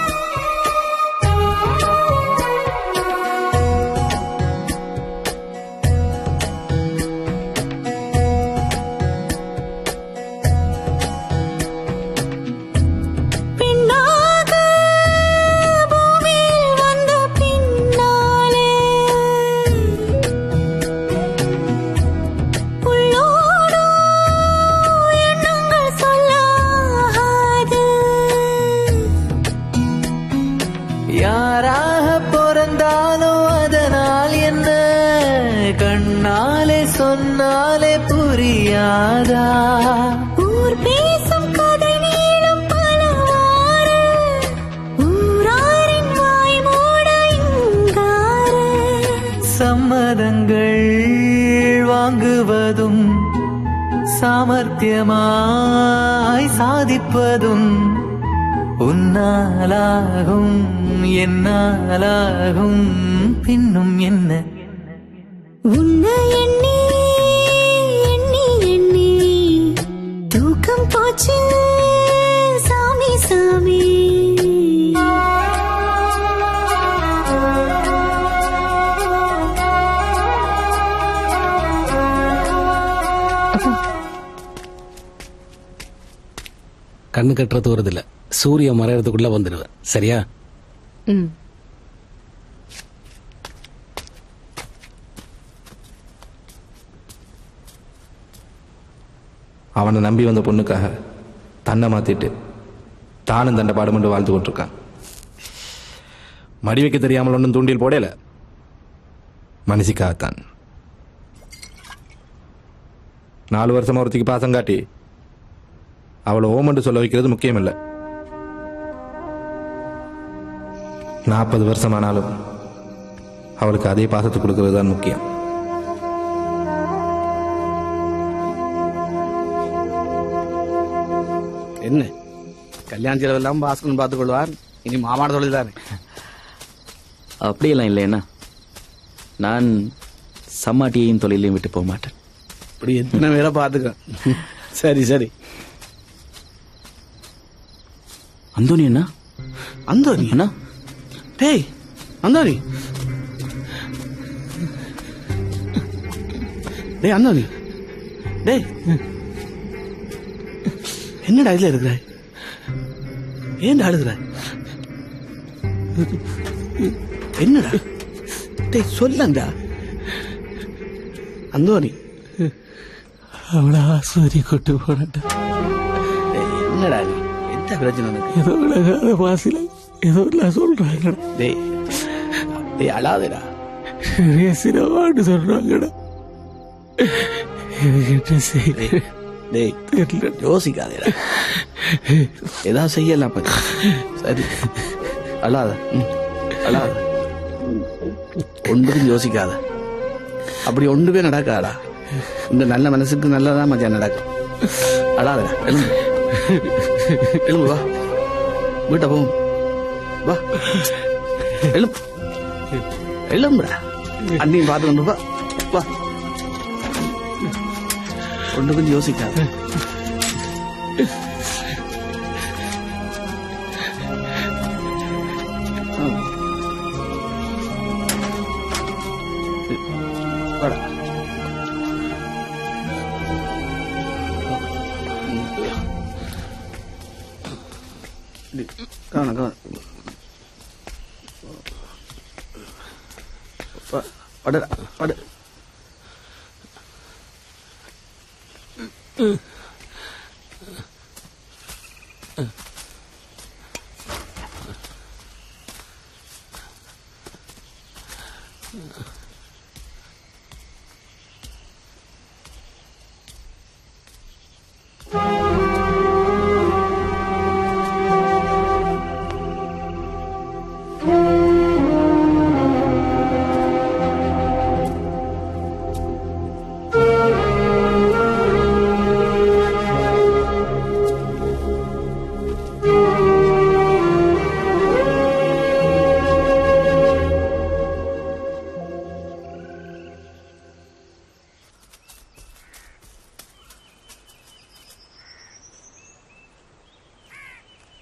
யாராக பிறந்தாலும் அதனால் என்ன, கண்ணாலே சொன்னாலே புரியாதா? ஊர் பேசும் கதை நீளும் பலவாறு, ஊராரின் வாய் மூட இங்காறு. சம்மதங்கள் வாங்குவதும் சாமர்த்தியமாய் சாதிப்பதும் உன்னாலாகும் என்னாலாகும் பின்னும் என்ன. உன்னை எண்ணி எண்ணி எண்ணி தூக்கம் போச்சு சாமி சாமி. கண்ணு கட்டுறது வருதில்ல, சூரிய மறையறதுக்குள்ள வந்துடுவேன். சரியா? அவனை நம்பி வந்த பொண்ணுக்காக தன்னை மாத்திட்டு தானும் தண்டை பாடுமண்டு வாழ்ந்து கொண்டிருக்கான். மடி வைக்க தெரியாமல் ஒன்றும் தூண்டில் போடல, மனசிக்காகத்தான். 4 வருஷமா ஒருத்திக்கு பாசம் காட்டி அவளை ஓமண்டு சொல்ல வைக்கிறது முக்கியம் இல்லை. 40 வருஷமானாலும் அவளுக்கு அதே பாசத்தை கொடுக்கிறது தான் முக்கியம். என்ன கல்யாண செலவெல்லாம் பாஸ்கரன் பார்த்துக் கொள்வார், இனி மாமாட தொழில்தானே. அப்படியெல்லாம் இல்லைன்னா நான் சம்மாட்டியையும் தொழிலையும் விட்டு போக மாட்டேன். இப்படி எத்தனை பேரை பார்த்துக்க. சரி சரி. அந்தோனி அண்ணா, அந்தோனி அண்ணா, டேய் அந்தோனி டேய் அண்ணாணி டேய் என்னடா இதுல இருக்கிற ஏன்டா அழுகுற என்னடா டேய் சொல்லண்டா அந்தோனி அவளை ஆஸ்வதி கொண்டு போனட்டா. என்னடா நீ என்ன பிரச்சனை உனக்கு? ஏதோ விலகாத வாசில ஏதோ நான் சொல்றாங்க. டேய் டேய் அழாதடா. நிறைய சிரவான்னு சொல்றாங்கடா. எனக்கு என்ன செய்ய? டேய் யோசிக்காதேடா. ஏதாவது செய்யலாம் பத்தி. சரி அழாத அழாத. ஒன்றுக்கும் யோசிக்காத. அப்படி ஒன்றுமே நடக்காடா. இந்த நல்ல மனசுக்கு நல்லதான் மச்சான் நடக்கும். அழாதடா. எழும்பு எழும்பு வா வீட்டை போவோம் வா. எழும்பு எழும்புடா. அண்ணியும் பார்த்து கொண்டு வா வா. ஒன்றுக்கும் யோசிக்காத. வாடா. கவனம் கவனம். படுடா படு.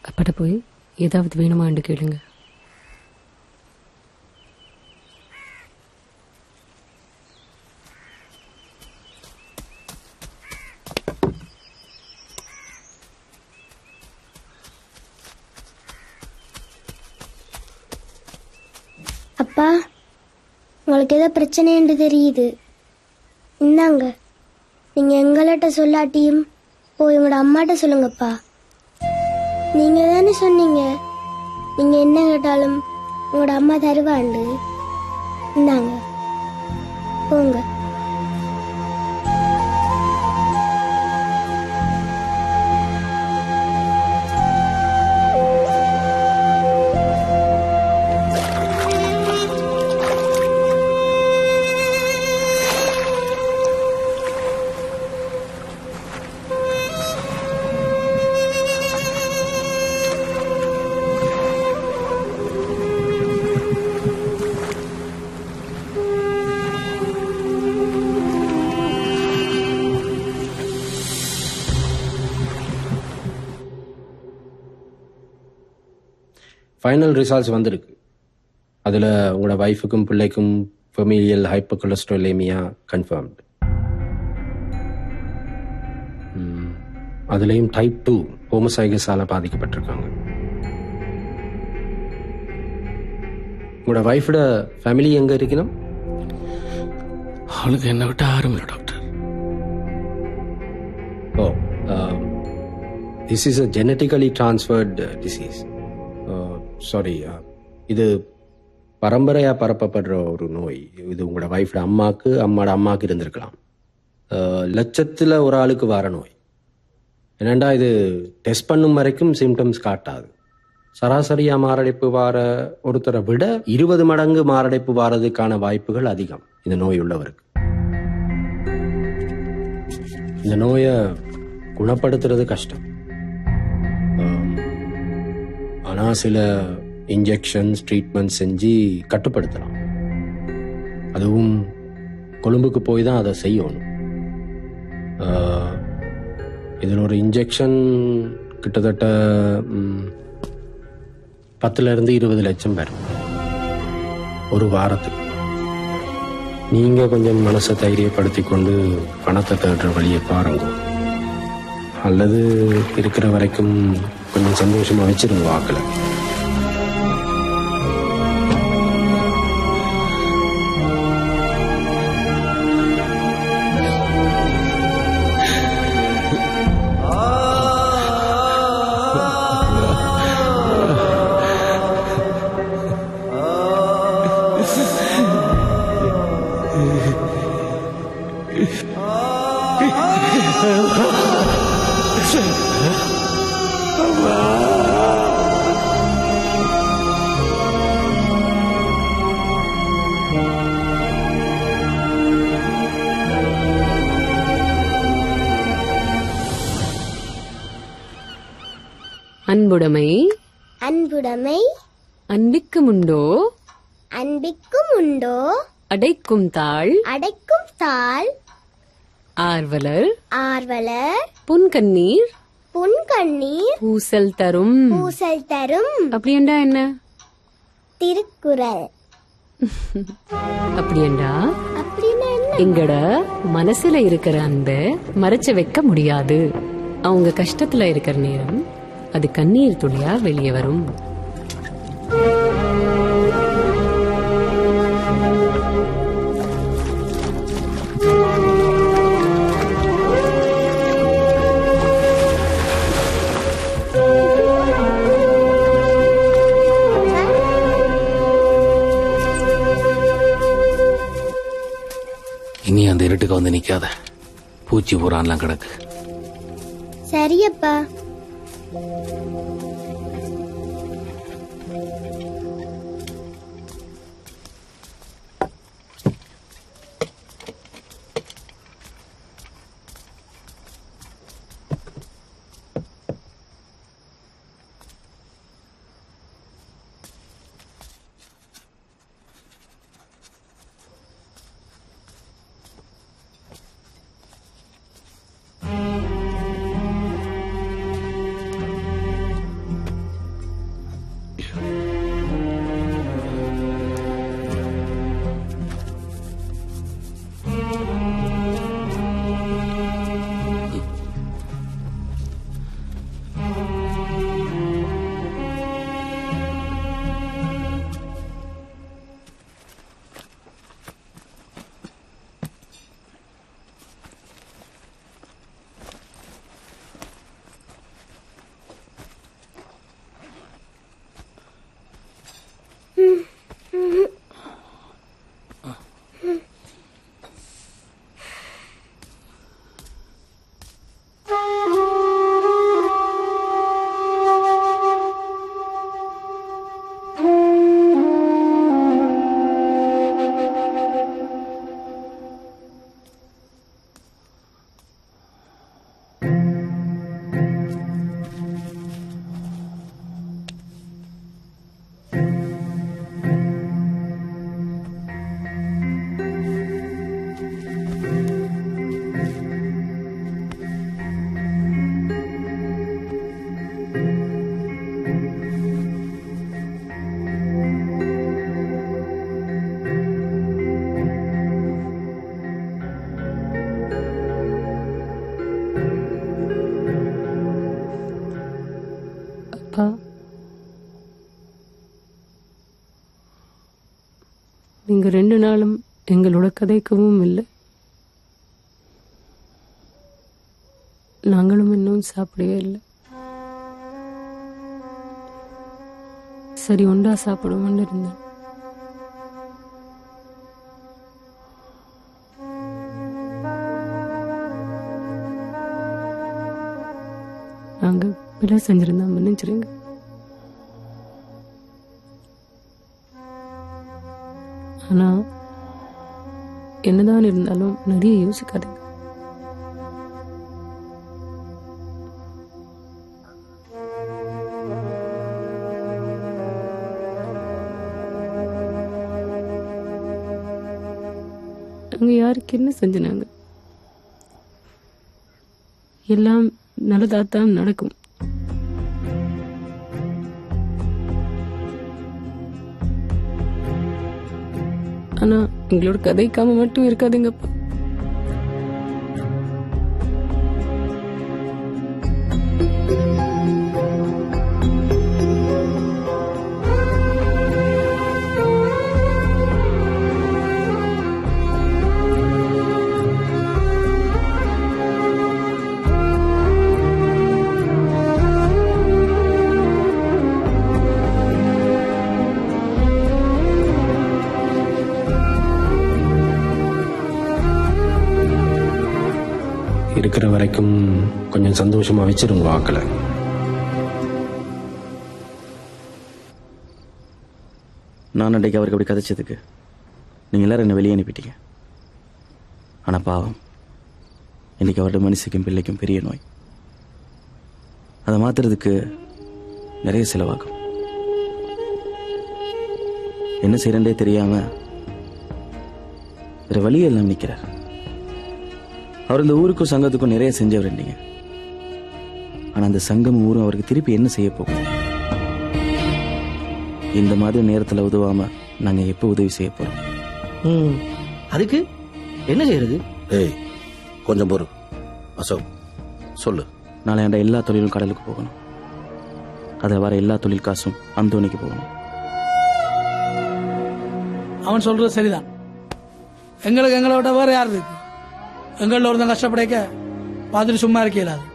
அப்பாட்ட போய் ஏதாவது வேணுமான்னு கேளுங்க. அப்பா உங்களுக்கு ஏதோ பிரச்சனைன்னு தெரியுது. இந்தாங்க, நீங்க எங்கள்கிட்ட சொல்லாட்டியும் போய் உங்களோட அம்மாட்ட சொல்லுங்கப்பா. நீங்க தானே சொன்னீங்க நீங்க என்ன கேட்டாலும் உங்களோட அம்மா தருவாண்டு. இந்தாங்க போங்க. ஃபைனல் ரிசல்ட்ஸ் வந்திருக்கு. அதில் உங்களோட ஒய்ஃபுக்கும் பிள்ளைக்கும் ஃபெமிலியல் ஹைப்பர் கொலஸ்ட்ரோலேமியா கன்ஃபர்ம்டு. அதுலேயும் டைப் 2 ஹோமோசைகஸால் பாதிக்கப்பட்டிருக்காங்க. உங்களோட ஒய்ஃபோட ஃபேமிலி எங்கே இருக்கணும்? அவளுக்கு என்ன விட்டு யாரும் இல்லை doctor. Oh, this is a genetically transferred disease. Sorry, இது பரம்பரையாக பரப்பப்படுற ஒரு நோய். இது உங்களோட ஒய்ஃபோட அம்மாவுக்கு அம்மாவோட அம்மாவுக்கு இருந்திருக்கலாம். லட்சத்தில் ஒரு ஆளுக்கு வர நோய். என்னண்டா இது டெஸ்ட் பண்ணும் வரைக்கும் சிம்டம்ஸ் காட்டாது. சராசரியாக மாரடைப்பு வார ஒருத்தரை விட 20 மடங்கு மாரடைப்பு வாரதுக்கான வாய்ப்புகள் அதிகம் இந்த நோய் உள்ளவருக்கு. இந்த நோயை குணப்படுத்துறது கஷ்டம். ஆனால் சில இன்ஜெக்ஷன்ஸ் ட்ரீட்மெண்ட் செஞ்சு கட்டுப்படுத்தலாம். அதுவும் கொழும்புக்கு போய் தான் அதை செய்யணும். இதில் ஒரு இன்ஜெக்ஷன் கிட்டத்தட்ட 10 to 20 லட்சம் வரும் ஒரு வாரத்துக்கு. நீங்க கொஞ்சம் மனசை தைரியப்படுத்தி கொண்டு பணத்தை தேடுற வழியை பாருங்க. அல்லது இருக்கிற வரைக்கும் கொஞ்சம் சந்தோஷமா வச்சிருங்க வாக்குல. அன்புடைமை அன்புடைமை அன்பிக்கும் உண்டோ அன்பிக்கும் உண்டோ அடைக்கும் தாள் அடைக்கும் தாள் ஆர்வலர் ஆர்வலர் புன்கண்ணீர் புன்கண்ணீர் பூசல் தரும் பூசல் தரும். அப்படியண்டா என்ன? திருக்குறள். அப்படியண்டா அப்படின்னா என்ன? எங்கட மனசுல இருக்கிற அன்ப மறைச்சு வைக்க முடியாது. அவங்க கஷ்டத்துல இருக்கிற நேரம் அது கண்ணீர் துளியா வெளியே வரும். இனி அந்த இருட்டுக்கு வந்து நிக்காத, பூச்சி பூரான்லாம் கிடக்கு. சரியப்பா. நீங்க 2 நாளும் எங்களோட கதைக்கவும் இல்லை, நாங்களும் இன்னும் சாப்பிடவே இல்லை. சரி ஒன்றா சாப்பிடுவோம்னு இருந்தேன். நாங்க பிழை செஞ்சிருந்தா மன்னிச்சிருங்க. ஆனா என்னதான் இருந்தாலும் நிறைய யோசிக்காதீங்க. நாங்க யாருக்கு என்ன செஞ்சினாங்க? எல்லாம் நல்லதாத்தான் நடக்கும். ஆனா எங்களோட கதைக்காம மட்டும் இருக்காதுங்கப்பா. இருக்கிற வரைக்கும் கொஞ்சம் சந்தோஷமா வச்சிருங்க வாக்களை. நான் அன்றைக்கு அவருக்கு அப்படி கதைச்சதுக்கு நீங்க எல்லாரும் என்ன வெளியே அனுப்பிட்டீங்க. ஆனா பாவம், இன்னைக்கு அவரோட மனுஷிக்கும் பிள்ளைக்கும் பெரிய நோய். அதை மாத்துறதுக்கு நிறைய செலவாகும். என்ன செய்யறே தெரியாம வேற வழியே எல்லாம் நிக்கிறார். அவர் இந்த ஊருக்கும் சங்கத்துக்கும் நிறைய செஞ்சவர் இல்லைங்க. ஆனா அந்த சங்கம் ஊரும் அவருக்கு திருப்பி என்ன செய்ய போகும்? இந்த மாதிரி நேரத்துல உதவாம நாங்க எப்ப உதவி செய்ய போறோம்? அதுக்கு என்ன செய்யறது? ஏய், கொஞ்சம் பொறு. அசோக், சொல்லு. நாளை அந்த எல்லா தொழிலும் கடலுக்கு போகணும். அதில் வர எல்லா தொழில் காசும் அந்தோனிக்கு போகணும். அவன் சொல்றது சரிதான். எங்களுக்கு எங்களை விட வேற யார் இருக்கு? எங்களில் ஒருத்தன் கஷ்டப்படைக்க பார்த்துட்டு சும்மா இருக்க இயலாது.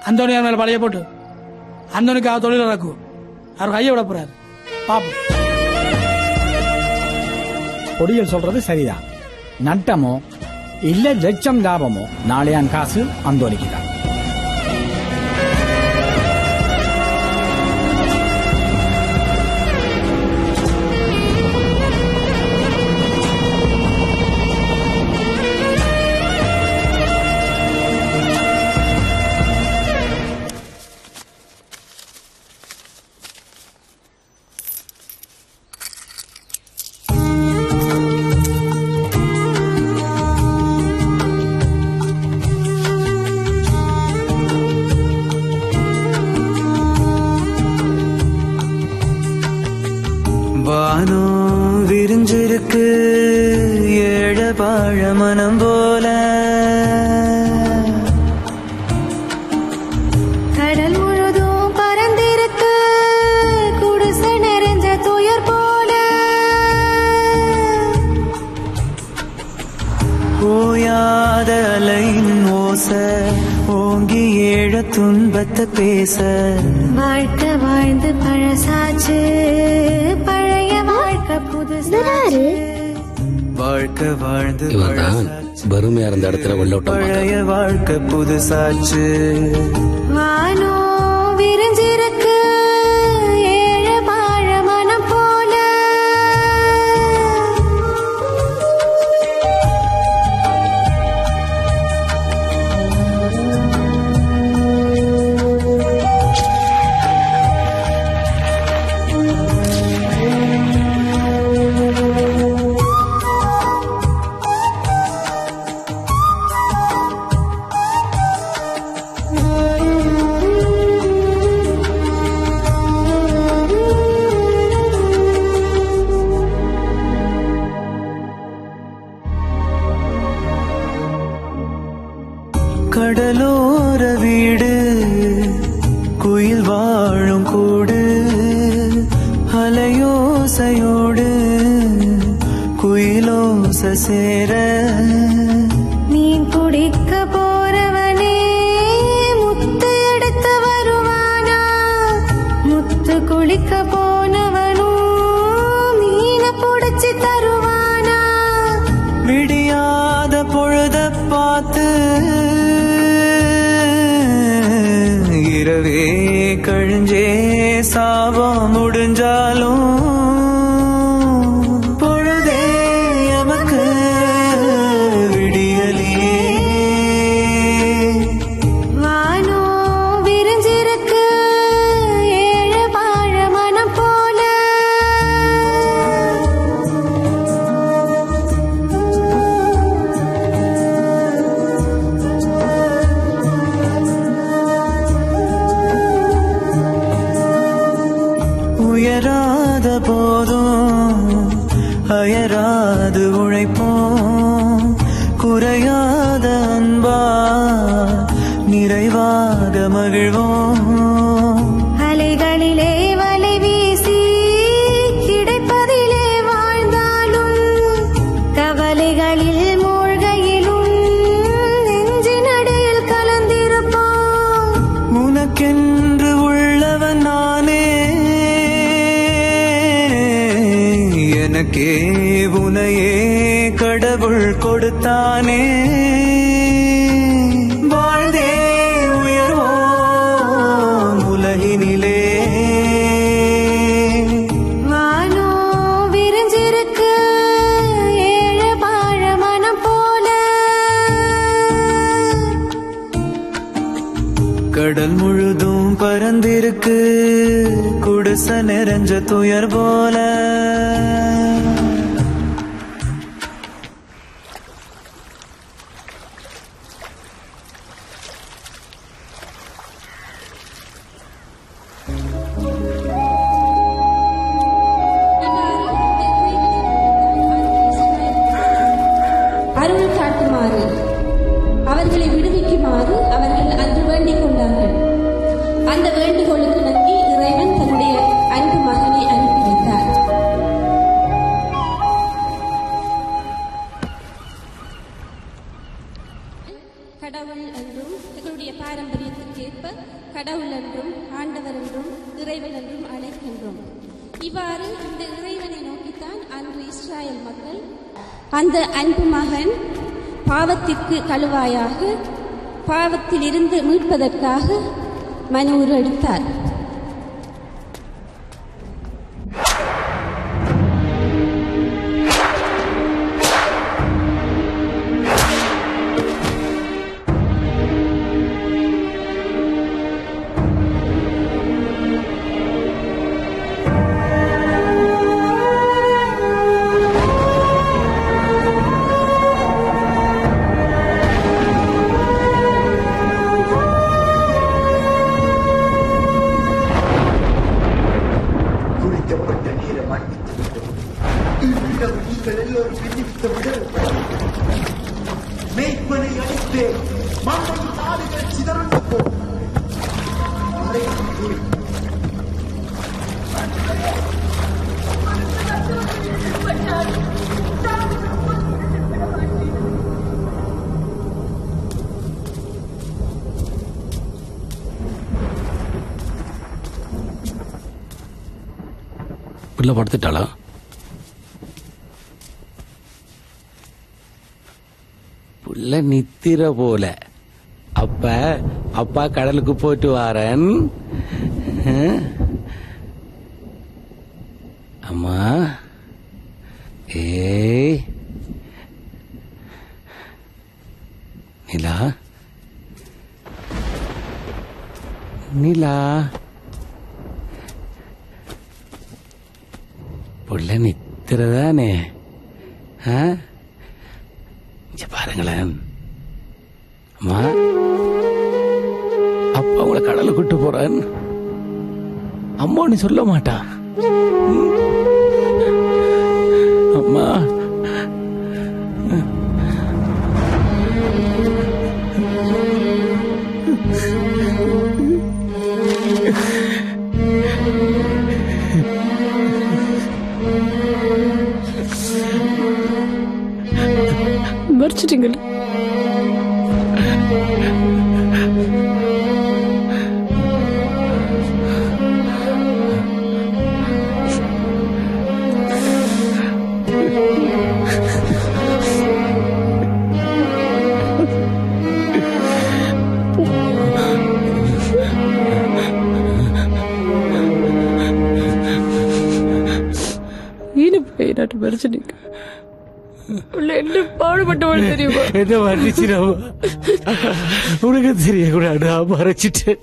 அந்தோனியார் மேல பழைய போட்டு அந்தோனிக்கு தொழில் இறக்குவோம். அவர் கையை விட போறாரு. பாப்போம். பொடியல் சொல்றது சரிதான். நட்டமோ இல்ல லட்சம் லாபமோ நாளையான் காசு அந்தோனிக்கு தான். வானோ விரிஞ்சிருக்கு ஏழ பாழ மனம் போல, கடல் முழுதும் பறந்திருக்கு குடிசை நிறைஞ்ச துயர் போல, ஓயாத அலையின் ஓசை ஓங்கி ஏழ துன்பத்தை பேச, வாழ்க்கை வாழ்ந்து பழசாச்சு பழைய வாழ்க்கை புதுசாச்சு, வாழ்க்கை வாழ்ந்து இவன் வறுமையா இருந்த இடத்துல வெள்ளோட்டம் பழைய வாழ்க்கை புதுசாச்சு. வானோ விரிஞ்சிருக்கு ஏழ பாழ மனம் போல, கடலோர வீடு குயில் வாழும் கூடு, அலையோசையோடு குயிலோச சேர, மீன் குடிக்க போறவனே முத்து எடுத்து வருவானா, முத்து குளிக்க போனவனும் மீன புடிச்சு தருவானா, விடியாத பொழுத பார்த்து இரவே கழிஞ்சே சாபம் முடிஞ்சாலும் பொழுதே எமக்கு விடியலே. வானோ விரிஞ்சிருக்கு ஏழ பாழ மனம் போல, உயராத போதும் அயரா நிறைவாக மகிழ்வோம். அலைகளிலே வலை வீசி கிடைப்பதிலே வாழ்ந்தாலும் கவலைகளில் மூழ்கையிலும் நெஞ்சினடியில் கலந்திருப்போம். உனக்கென்று உள்ளவன் நானே, எனக்கே உனையே கடவுள் கொடுத்தானே. வாழ்ந்தே உயர்வோம் உலகினிலே. வானோ விரிஞ்சிருக்கு ஏழு பாழ மனம் போல. கடல் முழுதும் பறந்திருக்கு குடிச நிறைஞ்ச துயர் போல. அருள் காட்டுமாறு அவர்களை விடுவிக்குமாறு அவர்கள் அன்று வேண்டிக் கொண்டார்கள். அந்த வேண்டுகோளுக்கு நம்பி இறைவன் தன்னுடைய அன்பு மகனை அனுப்பி வைத்தார். கடவுள் என்றும் எங்களுடைய பாரம்பரியத்திற்கு ஏற்ப கடவுள் என்றும் ஆண்டவர் என்றும் இறைவன் என்றும் அழைக்கின்றோம். இவ்வாறு இந்த இறைவனை நோக்கித்தான் அன்று இஸ்ராயல் மக்கள் அந்த அன்பு மகன் பாவத்திற்கு கழுவாயாக பாவத்தில் இருந்து மீட்பதற்காக மனு உருவெடுத்தார். மேய்ப்பனை அடித்தே மண்ணின் நாடுகள் சிதறந்து போ. பிள்ளை படுத்துட்டாளா? புள்ள நித்திர போல. அப்பா கடலுக்கு போயிட்டு வாரன். அம்மா ஏய் நிலா நிலா புள்ள நித்திரதானே? பாருங்களேன் அம்மா, அப்பா உங்களை கடலை கூட்டு போறேன். அம்மான்னு சொல்ல மாட்டா. அம்மா மறைச்சிட்டீங்களா? ஈடுபட்டு மறைச்சிட்டீங்க. என்ன பாடுபட்டவள் தெரியுமா? என்ன மன்னிச்சிடாமா, உனக்கு தெரியக்கூடாது. மறைச்சிட்டு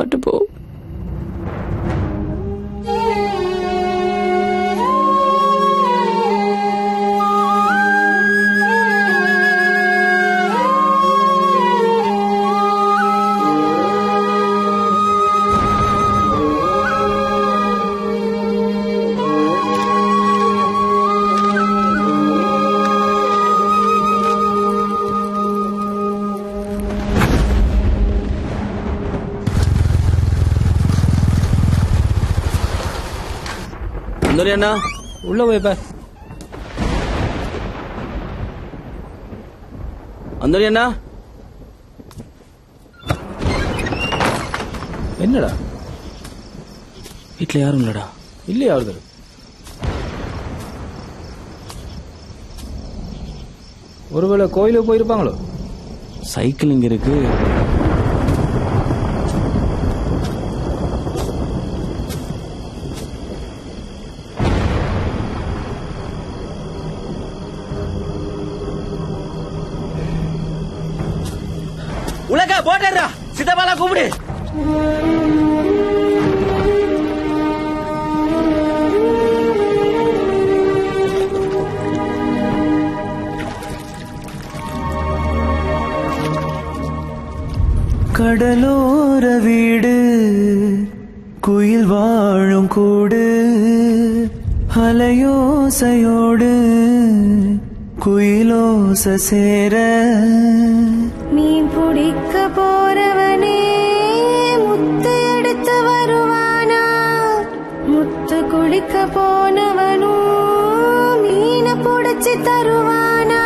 அம்மாட்ட போ. அண்ணா உள்ள போய் பார். அந்தோனி அண்ணா என்னடா வீட்டுல யாரும் இல்லடா. இல்லையா ஒருத்தர்? ஒருவேளை கோயிலுக்கு போயிருப்பாங்களோ? சைக்கிள் இங்க இருக்கு. உலக போட்டா சித்தப்பாலா கூப்பிடு. கடலோர வீடு குயில் வாழும் கூடு அலையோசையோடு குயிலோச சேர மீன் பிடிக்க போறவனே முத்து எடுத்து வருவானா? முத்து குளிக்க போனவனும் மீன புடிச்சு தருவானா?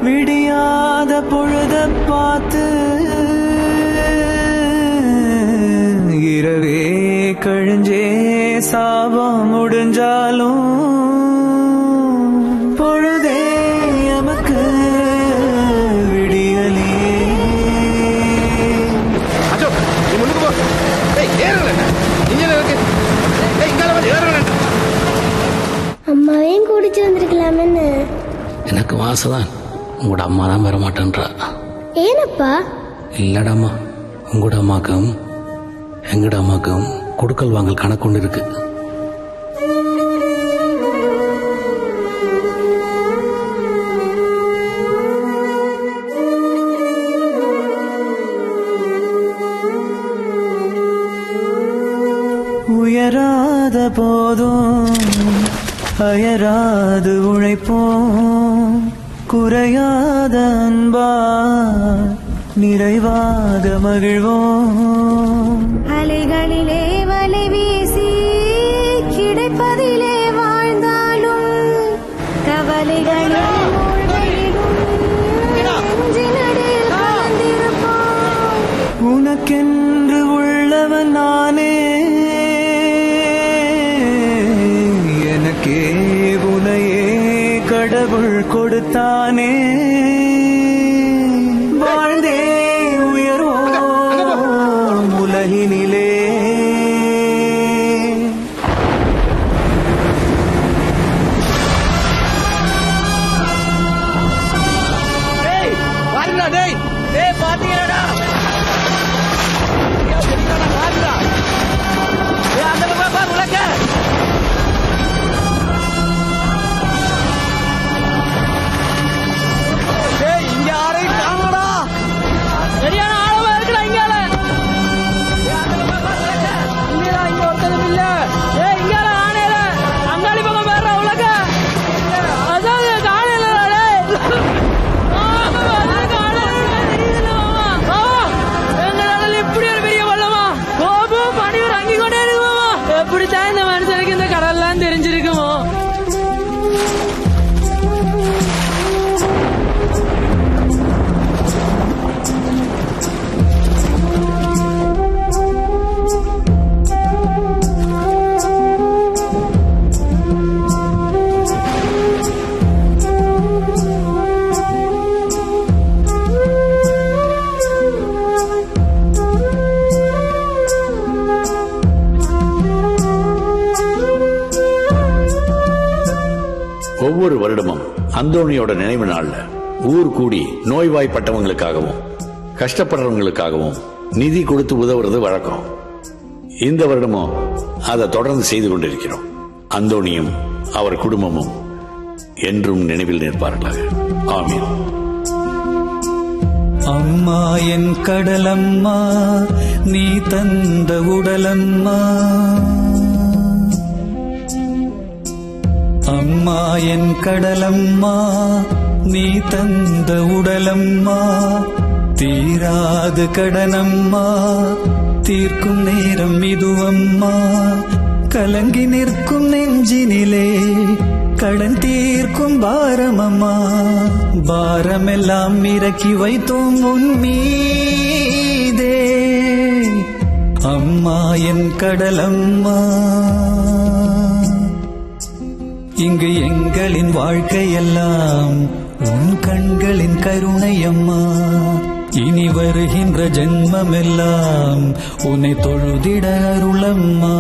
விடியாத பொழுத பார்த்து இரவே கழிஞ்சே சாபம் முடிஞ்சாலும் பொழுதே எமக்கு விடியலே. அம்மாவையும் கூடிச்சு வந்திருக்கலாமே. எனக்கு வாசதான் உங்களோட அம்மா தான் வர மாட்டேன்றா. ஏனப்பா? இல்லடாம்மா, உங்களோட அம்மாக்கும் எங்கட அம்மாக்கும் கொடுக்கல் வாங்கல் கணக்கு ஒன்று இருக்கு. உயராத போதும் அயராது உழைப்போம், குறையாத அன்பா நிறைவாக மகிழ்வோம். அலைகளிலே வலை வீசி கிடைப்பதிலே வாழ்ந்தாலும் கவலைகளே உனக்கென்று உள்ளவன் நானே, எனக்கே உனையே கடவுள் கொடுத்தானே. வாழ்ந்தே உயர்வோம் உலகினிலே. ஒவ்வொரு வருடமும் அந்தோணியோட நினைவு நாள்ல ஊர் கூடி நோய்வாய்ப்பட்டவங்களுக்காகவும் கஷ்டப்படுறவங்களுக்காகவும் நிதி கொடுத்து உதவுறது வழக்கம். இந்த வருடமும் அதை தொடர்ந்து செய்து கொண்டிருக்கிறோம். அந்தோணியும் அவர் குடும்பமும் என்றும் நினைவில் நிற்பார்களாக. ஆமீன். அம்மா என் கடலம்மா, நீ தந்த உடலம்மா. அம்மா என் கடலம்மா, நீ தந்த உடலம்மா. தீராது கடனம்மா, தீர்க்கும் நேரம் இதுவம்மா. கலங்கி நிற்கும் நெஞ்சினிலே கடன் தீர்க்கும் பாரமம்மா. பாரமெல்லாம் இறக்கி வைத்தோம் உன் மீதே. அம்மா என் கடலம்மா, இங்கு எங்களின் வாழ்க்கையெல்லாம் உன் கண்களின் கருணையம்மா. இனி வருகின்ற ஜென்மமெல்லாம் உன்னை தொழுதிட அருளம்மா.